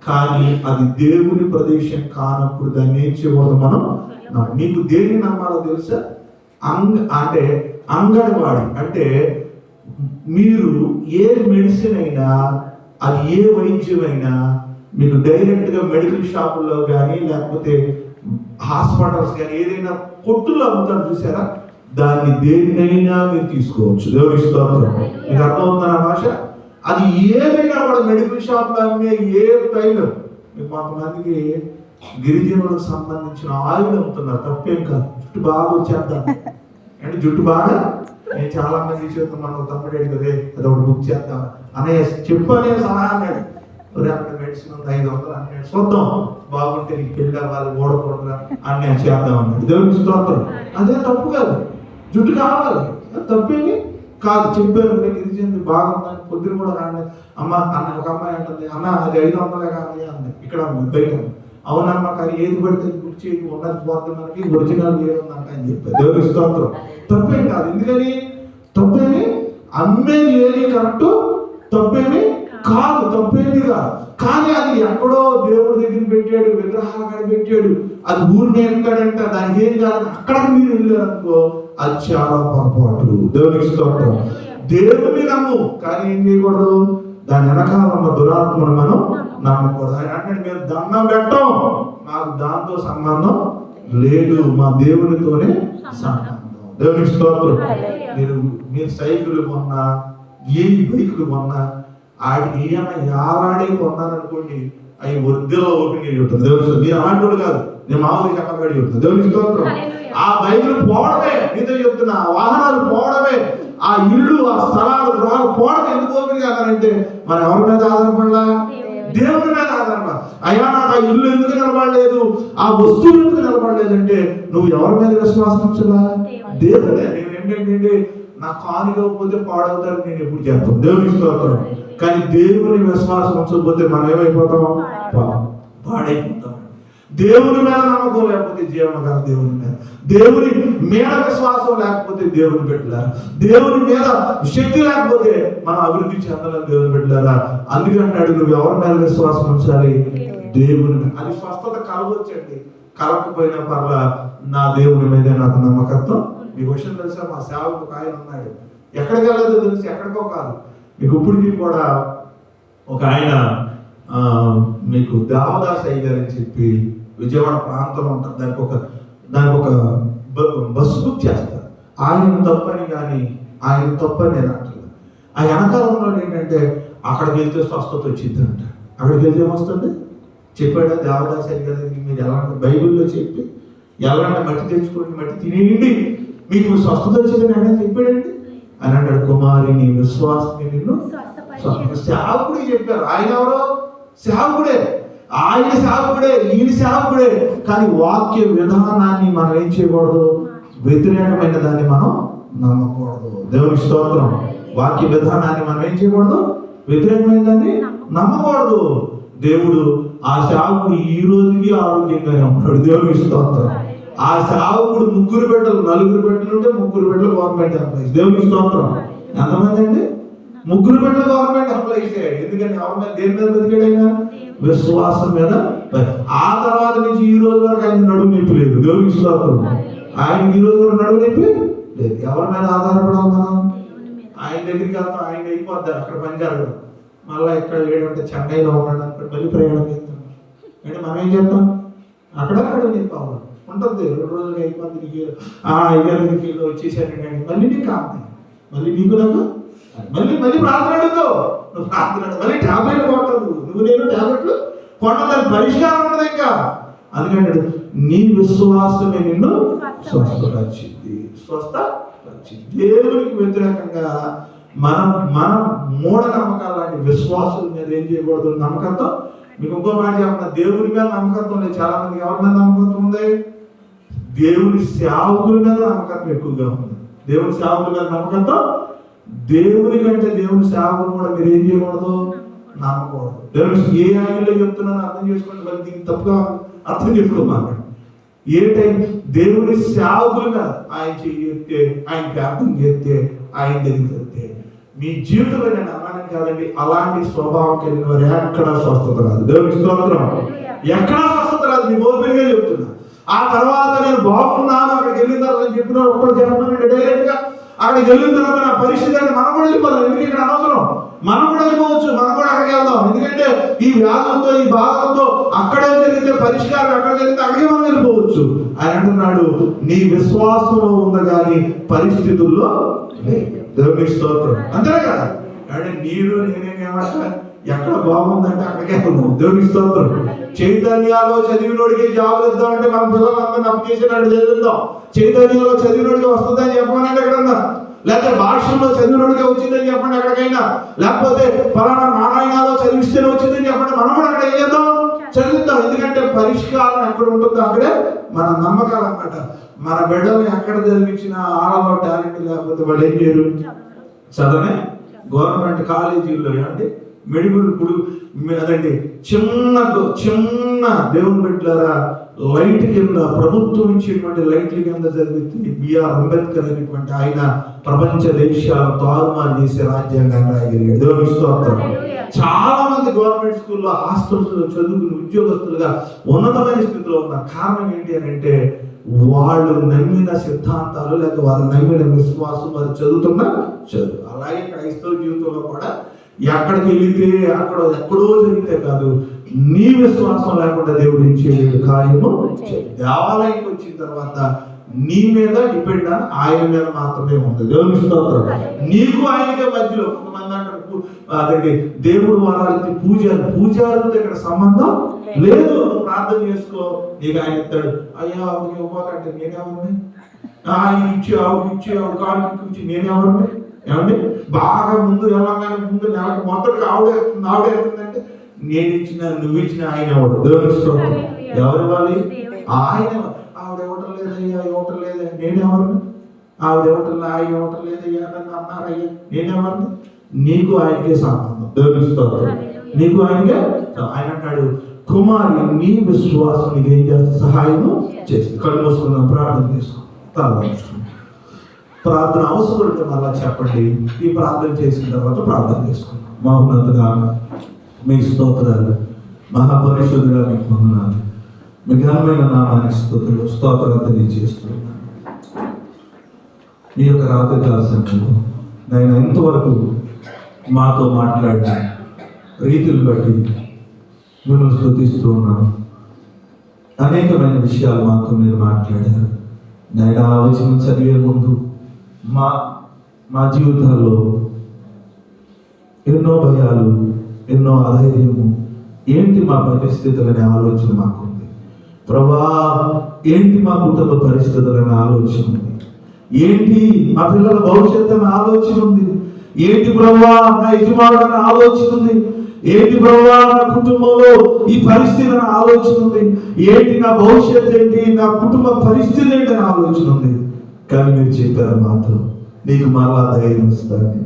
కానీ అది దేవుని ప్రదేశం కానప్పుడు దాన్ని ఏం చేయకూడదు మనం. నీకు దేన్ని నమ్మాలో తెలుసా? అంటే అంగన్వాడి అంటే మీరు ఏ మెడిసిన్ అయినా, అది ఏ వైద్యమైనా మీకు డైరెక్ట్గా మెడికల్ షాపుల్లో కానీ లేకపోతే హాస్పిటల్స్ కానీ ఏదైనా కొట్టులో అమ్ముతారు చూసారా, దాన్ని దేన్నైనా మీరు తీసుకోవచ్చు. దేవుని స్తోత్రం. మీకు అర్థమవుతున్న భాష? అది ఏదైనా కూడా మెడికల్ షాప్లో అమ్మే ఏ తైలం. మీకు కొంతమందికి గిరిజనులకు సంబంధించిన ఆయిల్ అమ్ముతున్నారు, తప్పేం కాదు. జుట్టు బాగా వచ్చేద్దాం అంటే జుట్టు బాగా, నేను చాలా మంది చేస్తాం, మనం తమ్ముడేడు కదే అది ఒకటి బుక్ చేద్దాం అనే చెప్పు అనే సలహా అన్నాడు. అక్కడ మెడిసిన్ 500 అన్నాడు. చూద్దాం, బాగుంటే నీకు పెళ్ళి అవ్వాలి, ఓడకూడదురా అని నేను చేద్దాం అన్నాడు. దేవుని స్తోత్రం. అదే తప్పు కాదు, జుట్టు కావాలి, తప్పేమి కాదు. చెప్పారు గిరిజనులు బాగుందని. పొద్దున కూడా రాండి అమ్మ అన్న, ఒక అమ్మాయి అంటుంది, అన్న అది 500 కానీ అంది. ఇక్కడ బయట అవునమ్మా, కానీ ఏది పడితే బుక్ చేయి, ఉన్నది పోతే మనకి ఒరిజినల్ ఏముందంట అని చెప్పారు. దేవుని స్తోత్రం. తప్పేం కాదు. ఎందుకని తప్పేమి? అమ్మేది ఏది కరెక్ట్, తప్పేమి కాదు, తప్పేమి కాదు. కానీ అది ఎక్కడో దేవుడి దగ్గర పెట్టాడు, విగ్రహాల కాడ పెట్టాడు, అది ఊరిని ఎక్కడంట, దానికి ఏం కాదు. అక్కడికి మీరు వెళ్ళారనుకో, అది చాలా పొరపాటు. దేవునికి స్తోత్రం. దేవుని నమ్ము, కానీ ఏం చేయకూడదు? దాని వెనకాల ఉన్న దురాత్మను మనం నమ్మకూడదు. ఆయన అంటే మేము దండం పెట్టం, నాకు దాంతో సంబంధం లేదు, మా దేవునితోనే సంబంధం. దేవునికి స్తోత్రం. మీరు సైకిల్ కొన్నా, ఏ బైకులు కొన్నా, ఆడికి ఏమైనా యారాడే కొన్నారనుకోండి, అవి వృద్ధిలో ఓపెన్ ఉంటుంది. దేవుని మీరు అలాంటి కాదు, నేను మామూలుగా చెప్పబడి ఉంటుంది. దేవుని స్తోత్రం. ఆ బైకులు పోవడమే, మీతో చెప్తున్నా, వాహనాలు పోవడమే, ఆ ఇల్లు, ఆ స్థలాలు, గృహాలు పోవడం ఎందుకు ఓపెన్ కాదంటే మనం ఎవరి మీద ఆధారపడలా? దేవుని మీద ఆధారపడ. అయ్యా నాకు ఆ ఇల్లు ఎందుకు నిలబడలేదు, ఆ వస్తువులు ఎందుకు నిలబడలేదంటే నువ్వు ఎవరి మీద విశ్వాసం ఉంచలా? దేవుడే. నేను ఏంటంటే నా కానికపోతే పాడవుతారు నేను ఎప్పుడు చేస్తాను. దేవుని స్తోత్రం. కానీ దేవుని విశ్వాసం ఉంచకపోతే మనం ఏమైపోతాం? పాడైపోతాం. దేవుని మీద నమ్మకం లేకపోతే జీవన గల దేవుని మీద, దేవుని మీద విశ్వాసం లేకపోతే దేవుని బిడ్డలారా, దేవుని మీద శక్తి లేకపోతే మనం అభివృద్ధి చెందాలని దేవుని బిడ్డలారా. అందుకంటాడు నువ్వు ఎవరి మీద విశ్వాసం ఉంచాలి? దేవుని మీద. అది స్వస్థత కలగొచ్చండి, కలగకపోయినా పర్లా, నా దేవుని మీదే నాకు నమ్మకత్వం. మీకు విషయం తెలుసా, మా సేవకు ఒక ఆయన ఉన్నాడు, ఎక్కడికి వెళ్ళదో తెలిసి ఎక్కడికో కాదు. మీకు ఇప్పటికీ కూడా ఒక ఆయన మీకు దేవదాస్ అయ్య గారు అని చెప్పి విజయవాడ ప్రాంతంలో ఉంటారు, దానికి ఒక బస్సు బుక్ చేస్తారు. ఆయన తప్పని కానీ ఆయన తప్పని నేను అంటాను. ఆ వెనకాలంలో ఏంటంటే అక్కడికి వెళ్తే స్వస్థత వచ్చింది అంట. అక్కడికి వెళ్తే ఏమొస్తుంది? చెప్పాడా దేవదాసారి గారు మీరు ఎలాంటి బైబిల్లో చెప్పి ఎలాంటి మట్టి తెచ్చుకోండి, మట్టి తినేయండి మీకు స్వస్థత వచ్చిందని ఆయన చెప్పాడండి. అని అన్నాడు, కుమారి నీ విశ్వాసం నిన్ను సేవకుడే చెప్పారు. ఆయన ఎవరో సేవకుడే, ఆయన సేవకుడే, ఈయన సేవకుడే. కానీ వాక్య విధానాన్ని మనం ఏం చేయకూడదు, వ్యతిరేకమైన దాన్ని మనం నమ్మకూడదు. దేవుని స్తోత్రం. వాక్య విధానాన్ని మనం ఏం చేయకూడదు, వ్యతిరేకమైన దాన్ని నమ్మకూడదు. దేవుడు ఆ సేవకుడు ఈ రోజుకి ఆరోగ్యంగానే ఉన్నాడు. దేవుని స్తోత్రం. ఆ సేవకుడు 3 బిడ్డలు 4 బిడ్డలు ఉంటే 3 బిడ్డలు గవర్నమెంట్ ఎంప్లాయీస్. దేవుని స్తోత్రం. ఎంతమంది అండి? 3 బిడ్డలు గవర్నమెంట్ ఎంప్లాయీస్. ఎందుకని ఎవరి మీద, దేని మీద బతికాడైనా? విశ్వాసం మీద. ఆ తర్వాత నుంచి ఈ రోజు వరకు ఆయన నడుము నొప్పి లేదు. దేవుని స్తోత్రం. ఆయన ఈ రోజు వరకు నడుము నొప్పి లేదు. ఎవరి మీద ఆధారపడాలి మనం? ఆయన దగ్గరికి వెళ్తాం, ఆయన అయిపోద్ది అక్కడ పని జరగదు. మళ్ళీ ఇక్కడ లేడంటే చెన్నైలో ఉన్నాడు, అక్కడ మళ్ళీ ప్రయాణం చేస్తాం. అంటే మనం ఏం చేస్తాం? అక్కడ నీకు ఉంటుంది 2 రోజులకి అయిపోద్ది. నీకు 5 వచ్చేసానండి, మళ్ళీ నీకు కాదు, మళ్ళీ నీకు నాకు మళ్ళీ ప్రార్థన అడుగుతావు. నువ్వు ప్రార్థన మళ్ళీ టాబ్లెట్లు కొట్టదు, నువ్వు నేను టాబ్లెట్లు కొట్టదు, దానికి పరిష్కారం ఉండదు ఇంకా. అందుకంటే నీ విశ్వాసమే నిన్ను స్వస్థపరిచింది. దేవునికి వ్యతిరేకంగా మనం మూఢనమ్మకాలు లాంటి విశ్వాసుల మీద ఏం చేయకూడదు, నమ్మకంతో. మీకు ఇంకో మాట చెప్పిన, దేవుని మీద నమ్మకంతో లేదు. చాలా మందికి ఎవరి మీద నమ్మకంతో ఉంది? దేవుని సేవకుల మీద నమ్మకం ఎక్కువగా ఉంది. దేవుని సేవకుల మీద నమ్మకంతో, దేవుని కంటే దేవుని సేవకులు కూడా మీరు ఏం చేయకూడదు, నమ్మకూడదు. దేవుని ఏ యాంగిల్లో చెప్తున్నాను అర్థం చేసుకోండి, మరి దీన్ని తప్పుగా అర్థం చేసుకోమాకండి. ఏ టైం దేవుని సేవకులుగా ఆయన చెయ్యితే, ఆయన ప్రార్థన చేస్తే, ఆయన దగ్గరికి మీ జీవితంలో నేను అన్నాను కాదండి, అలాంటి స్వభావం కలిగిన వారు ఎక్కడ స్వస్థత రాదు. దేవుని స్తోత్రం. ఎక్కడా స్వస్థత రాదు. మీ ఓపెన్గా చెప్తున్నా. ఆ తర్వాత నేను బాగున్నాను, అక్కడికి వెళ్ళిన తర్వాత చెప్పిన ఒక్కరు చెప్పండి డైరెక్ట్ గా అక్కడికి వెళ్ళిన తర్వాత నా పరిస్థితి అంటే మనం కూడా వెళ్ళిపోదాం. ఎందుకంటే ఇక్కడ అనవసరం, మనం కూడా వెళ్ళిపోవచ్చు, మనం కూడా అక్కడికి వెళ్దాం. ఎందుకంటే ఈ వ్యాధులతో, ఈ బాధలతో అక్కడే జరిగితే పరిష్కారం ఎక్కడ జరిగితే అక్కడికి మనం వెళ్ళిపోవచ్చు. ఆయన అంటున్నాడు, నీ విశ్వాసంలో ఉంది కానీ పరిస్థితుల్లో దేవుని స్తోత్రం. అంతే కదా. అంటే నీరు నేనేమంటా ఎక్కడ బాగుందంటే అక్కడికే వెళ్దాం. దేవుని స్తోత్రం. చైతన్యాలో చదివినోడికి జాబులు ఇద్దామంటే మన పిల్లలందరినీ అప్పు చేసినట్టు చదివిద్దాం. చైతన్యాలో చదివినోడికి వస్తుందని చెప్పాలంటే ఎక్కడన్నా, లేకపోతే భాషల్లో చదివినోడికి వచ్చిందని చెప్పండి ఎక్కడికైనా, లేకపోతే పలానా నారాయణలో చదివిస్తేనే వచ్చిందని చెప్పండి, మనం కూడా అక్కడ ఏం చేద్దాం, చదివిద్దాం. ఎందుకంటే పరిష్కారం ఎక్కడ ఉంటుందో అక్కడే మన నమ్మకాలు అన్నమాట. మన బిడ్డలు ఎక్కడ చదివించిన ఆడలో టాలెంట్ లేకపోతే వాళ్ళు ఏం చేయరు, చదవనే. గవర్నమెంట్ కాలేజీల్లో అంటే మెడికల్ ఇప్పుడు అదండి చిన్న దేవుని బిడ్డలారా, లైట్ కింద ప్రభుత్వం ఇచ్చేటువంటి లైట్ల కింద చదివితే బిఆర్ అంబేద్కర్ అనేటువంటి ఆయన ప్రపంచ దేశాలు తారుమారు చేసే రాజ్యాంగాన్ని రాయగలిగాడు. దేవుని స్తోత్రం. చాలా మంది గవర్నమెంట్ స్కూల్లో, హాస్టల్స్ లో చదువుకుని ఉద్యోగస్తులుగా ఉన్నతమైన స్థితిలో ఉన్న కారణం ఏంటి అని అంటే, వాళ్ళు నమ్మిన సిద్ధాంతాలు లేదా వాళ్ళు నమ్మిన విశ్వాసం, వారు చదువుతున్న చదువు. అలాగే క్రైస్తవ జీవితంలో కూడా ఎక్కడికి వెళితే అక్కడ ఎక్కడో జరిగితే కాదు, నీ విశ్వాసం లేకుండా దేవుడు ఏం చేయలేదు, కార్యము. దేవాలయానికి వచ్చిన తర్వాత నీ మీద డిపెండ్ అని ఆయన మీద మాత్రమే ఉంది. దేవుని స్తోత్రం. నీకు ఆయనకే మధ్యలో కొంతమంది అంటారు అదండి దేవుడు వారాలకి పూజారులతో ఇక్కడ సంబంధం లేదు. ప్రార్థన చేసుకో, నీకు ఆయన ఇస్తాడు. అయ్యా ఆవిడకి ఇవ్వకంటే నేనేమన్నా, ఆయన ఇచ్చి ఆవిడ కాడికి ఇచ్చి నేనేమన్నా. ఏమండి బాగా ముందు వెళ్ళగానే ముందు నెలకు మొదటికి ఆవిడేస్తుందంటే నేను ఇచ్చిన నువ్వు ఇచ్చిన ఆయన ఎవడు. దేవుని స్తోత్రం. ఎవరు ఇవ్వాలి? ఆయన. ఆవిడ ఇవ్వటం లేదయ్యా, ఇవ్వటం లేదయ్యా, నేనెవరిని? ఆవిడ ఇవ్వటం లేదు, ఆయన ఇవ్వటం లేదయ్యా నన్ను అన్నారయ్యా, నేనెవరిని? నీకు ఆయనకే సంబంధం. దేవుని స్తోత్రం. నీకు ఆయనకే. ఆయన అంటాడు, కుమారి నీ విశ్వాసం నీకు ఏం చేస్తా, సహాయము చేస్తుంది. కళ్ళు మూసుకున్నాం, ప్రార్థన చేసుకో. ప్రార్థన అవసరం ఉంటే మళ్ళా చెప్పండి. ఈ ప్రార్థన చేసిన తర్వాత ప్రార్థన చేసుకున్నాం. మహోన్నతుడా మీ స్తోత్రాలు, మహాపరిశుద్ధుడా మీకు వందనాలు, మీ ఘనమైన నామానికి స్తుతులు స్తోత్రాలు తెలియజేస్తున్నాను. ఈ యొక్క రాత్రి కాలంలో నేను ఇంతవరకు మాతో మాట్లాడిన రీతిని బట్టి మిమ్మల్ని స్తుతిస్తూ ఉన్నాను. అనేకమైన విషయాలు మాతో మీరు మాట్లాడారు. నేను ఆ వచనం చదివే ముందు మా జీవితాల్లో ఎన్నో భయాలు, ఎన్నో అధైర్యము, ఏంటి మా పరిస్థితులు అనే ఆలోచన మాకుంది. ప్రభా, ఏంటి మా కుటుంబ పరిస్థితులు అనే ఆలోచన ఉంది. ఏంటి మా పిల్లల భవిష్యత్తు అనే ఆలోచన ఉంది. ఏంటి ప్రభా నా యజమానుడు అనే ఆలోచన ఉంది. ఏంటి ప్రభా నా కుటుంబంలో ఈ పరిస్థితి అనే ఆలోచన ఉంది. ఏంటి నా భవిష్యత్తు ఏంటి, నా కుటుంబ పరిస్థితి ఏంటి అనే ఆలోచన ఉంది. కానీ మీరు చెప్పారు మాత్రం, నీకు మరలా ధైర్యం ఇస్తాను,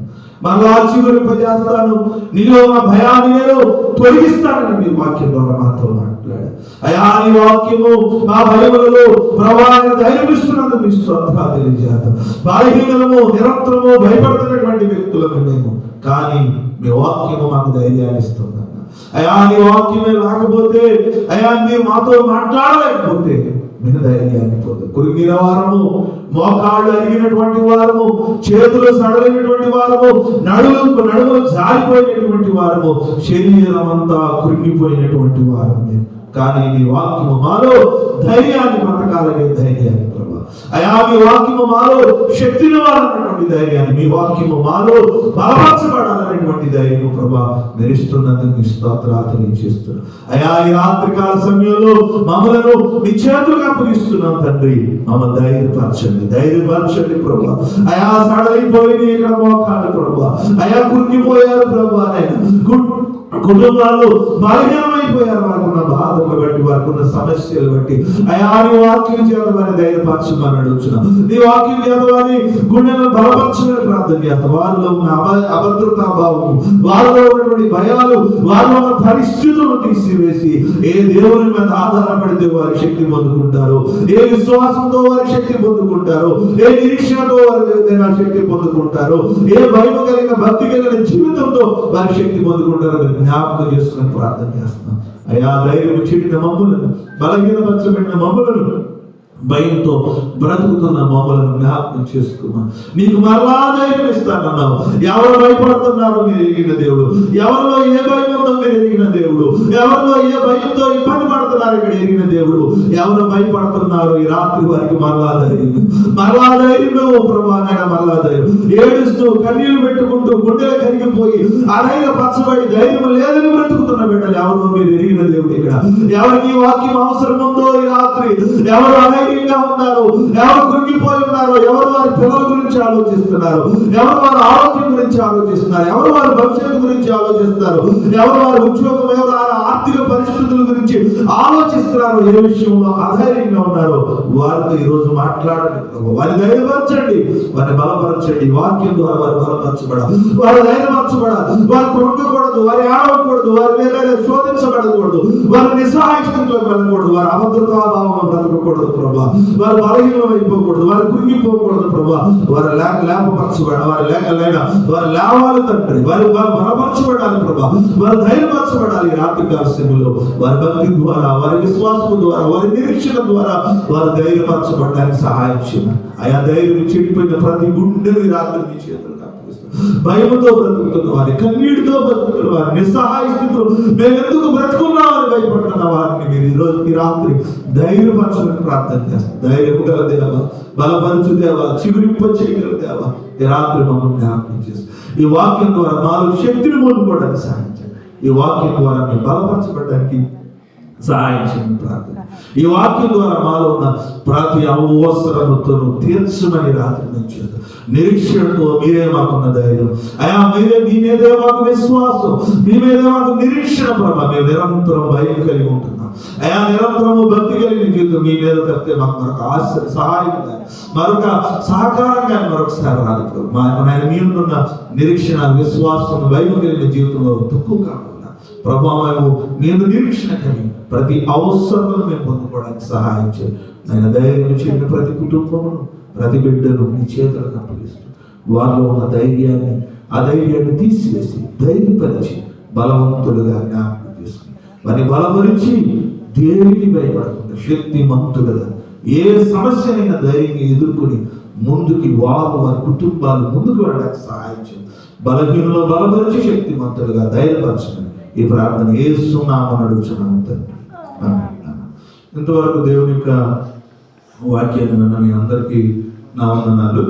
మరలా చిగురింపజేస్తాను, నీలో నా భయాన్ని నేను తొలగిస్తానని మీ వాక్యం ద్వారా మాతో మాట్లాడారు. అయా నీ వాక్యము మా భయములలో ప్రభావాన్ని ధైర్యం ఇస్తున్నందుకు మీ స్తోత్రాలు తెలియజేస్తాం. బలహీనము, నిరంతరము భయపడుతున్నటువంటి వ్యక్తులకు మేము, కానీ మీ వాక్యము మాకు ధైర్యాన్ని ఇస్తుంది. అయా నీ వాక్యమే రాకపోతే, అయా మీరు మాతో మాట్లాడలేకపోతే మీరు ధైర్యాన్ని పొందు. కురిగిన వారము, మోకాళ్ళు అరిగినటువంటి వారము, చేతులు సడలినటువంటి వారము, నడుములు జారిపోయినటువంటి వారము, శరీరం అంతా కురిగిపోయినటువంటి వారము. కానీ మీ వాక్యము మాలో ధైర్యాన్ని బ్రతకాలనే ధైర్యాన్ని ప్రభా, అయా మీ వాక్యము మాలో శక్తినివ్వాలన్నటువంటి ధైర్యాన్ని, మీ వాక్యము మాలో బలపరచబడాలనేటువంటి ధైర్యము ప్రభా మెరుస్తున్నందుకు మీ స్తోత్రాలు తెలియజేస్తున్నాం. అయా ఈ రాత్రికాల సమయంలో మమ్మలను మీ చేతులకు అప్పగిస్తున్నాం తండ్రి. మమ్మల్ని ధైర్యపరచండి ప్రభా. అయా సడలిపోయింది ఇక్కడ మోకాళ్ళు ప్రభా, అయా కురిగిపోయారు ప్రభా, కుటుంబాలు బలహీనమైపోయారు, వారికున్న బాధలు బట్టి, వారికున్న సమస్యలు బట్టి. అయా నీ వాక్యం చేత వారిని ధైర్యపరచమని అడుగుతున్నాం. నీ వాక్యం చేత వారి గుండెలను బలపరచమని ప్రార్థన చేస్తాం. వారిలో ఉన్న అభద్రతా భావము, వారిలో ఉన్నటువంటి భయాలు, వారిలో ఉన్న పరిస్థితులను తీసివేసి ఏ దేవుని మీద ఆధారపడితే వారి శక్తి పొందుకుంటారు, ఏ విశ్వాసంతో వారి శక్తి పొందుకుంటారు, ఏ నిరీక్షణతో వారి శక్తి పొందుకుంటారు, ఏ భయం కలిగిన భక్తి కలిగిన జీవితంతో వారి శక్తి పొందుకుంటారు జ్ఞాపకం చేసుకుని ప్రార్థన చేస్తున్నాం. అయా ధైర్యం చెడిన మమ్ములను, బలహీనపరచబడిన మమ్ములను, భయంతో బ్రతుకుతున్న మమ్మలను జ్ఞాపకం చేసుకోమా. నీకు మరలా ధైర్యం ఇస్తానన్నావు. ఎవరు భయపడుతున్నారో మీరు ఎరిగిన దేవుడు, ఎవరిలో ఏ భయం ఉందో మీరు ఎరిగిన దేవుడు, ఎవరిలో ఏ భయంతో ఇబ్బంది పడుతున్నారు ఇక్కడ ఎరిగిన దేవుడు. ఎవరు భయపడుతున్నారు ఈ రాత్రి వారికి మరలా ధైర్యం ప్రభా, నాయన మరలా ధైర్యం. ఏడుస్తూ కన్నీళ్లు పెట్టుకుంటూ గుండెలు కరిగిపోయి పచ్చబడి ధైర్యం లేదని బ్రతుకుతున్న బిడ్డలు ఎవరో మీరు ఎరిగిన దేవుడు. ఇక్కడ ఎవరికి వాక్యం అవసరం ఉందో ఈ రాత్రి, ఎవరు ఉన్నారు, ఎవరు కృంగిపోయి ఉన్నారు, ఎవరు వారి పిల్లల గురించి ఆలోచిస్తున్నారు, ఎవరు వారి ఆరోగ్యం గురించి ఆలోచిస్తున్నారు, ఎవరు వారి భవిష్యత్తు గురించి ఆలోచిస్తున్నారు, ఎవరు వారి ఉద్యోగం, ఎవరు ఆర్థిక పరిస్థితుల గురించి ఆలోచిస్తున్నారు, ఏ విషయంలో అధైర్యంగా ఉన్నారో వారితో ఈ రోజు మాట్లాడండి. వారిని ధైర్యపరచండి, వారిని బలపరచండి. వాక్యం ద్వారా వారు బలపరచబడాలి, వారు ధైర్యపరచబడాలి, వారు కృంగకూడదు, వారు ఆడవకూడదు, వారి మీద శోధించబడకూడదు, వారు నిస్సహాయ స్థితిలోకి వెళ్ళకూడదు, వారు అభద్రతాభావంలో బ్రతకకూడదు ప్రభా, వారు బలహీనం అయిపోకూడదు, వారు కృంగిపోకూడదు ప్రభా, వారు లేపపరచబడాలి, వారు లేవాలి తండ్రి, వారు బలపరచబడాలి ప్రభా, వారు ధైర్యపరచబడాలి. రాత్రికాల సమయంలో వారి భక్తి ద్వారా, వారి విశ్వాసం ద్వారా, వారి నిరీక్షణ ద్వారా వారు ధైర్యపరచబడడానికి సహాయం చేయండి. ఆయా ధైర్యం చెడిపోయిన ప్రతి గుండెని రాత్రి మీ చేతులు భయముతో బ్రతుకుతున్న వారి, కన్నీటితో బ్రతుకుతున్న వారి, నిస్సహాయ స్థితిలో మేము ఎందుకు బ్రతుకున్నామని భయపడుతున్న వారిని మీరు ఈ రోజు ఈ రాత్రి ధైర్యపరచమని ప్రార్థన చేస్తాం. ధైర్యం గల దేవ, బలపరచు దేవ, చిగురింప చేయగల దేవ, ఈ రాత్రి మమ్మల్ని జ్ఞాపకం చేస్తాం. ఈ వాక్యం ద్వారా మాలో శక్తిని పొందుకోవడానికి సహాయించండి. ఈ వాక్యం ద్వారా మేము బలపరచబడడానికి సహాయం చేయండి ప్రార్థన. ఈ వాక్యం ద్వారా మాలో ఉన్న ప్రతి అవసరముతో తీర్చమని రాత్రి నుంచి నిరీక్షణతో మీరే మాకున్న ధైర్యం, అయా మీ మీదే మాకు విశ్వాసం, మీ మీదే మాకు నిరీక్షణ ప్రభా. మేము నిరంతరం భయం కలిగి ఉంటున్నాం అయా, నిరంతరము భక్తి కలిగిన జీవితం మీ మీద తప్పితే మాకు మరొక సహాయంగా, మరొక సహకారంగా మరొకసారి రాదు ప్రభు. ఆయన మీ ఉన్న నిరీక్షణ, విశ్వాసం, భయం కలిగిన జీవితంలో తక్కువ కాకుండా ప్రభావం నేను నిరీక్షణ కలిగి ప్రతి అవసరమును మేము పొందుకోవడానికి సహాయం చేయండి. ఆయన ధైర్యం చేయండి. ప్రతి కుటుంబమును, ప్రతి బిడ్డను మీ చేతులకు అప్పగిస్తూ వారిలో ఉన్న ధైర్యాన్ని తీసివేసి ధైర్యపరిచి బలవంతులుగా జ్ఞాపకం చేసుకుని వారిని బలపరిచి దేనికి భయపడకుండా శక్తిమంతులుగా ఏ సమస్యనైనా ధైర్యంగా ఎదుర్కొని ముందుకి వారి కుటుంబాలు ముందుకు వెళ్ళడానికి సహాయం చేయండి. బలహీనలో బలపరిచి శక్తిమంతులుగా ధైర్యపరచండి. ఈ ప్రార్థన యేసు నామమున అడుగుచున్నాము తండ్రి. ఇంతవరకు దేవుని యొక్క వాక్యాన్ని విన్న మీ అందరికీ నా వందనాలు.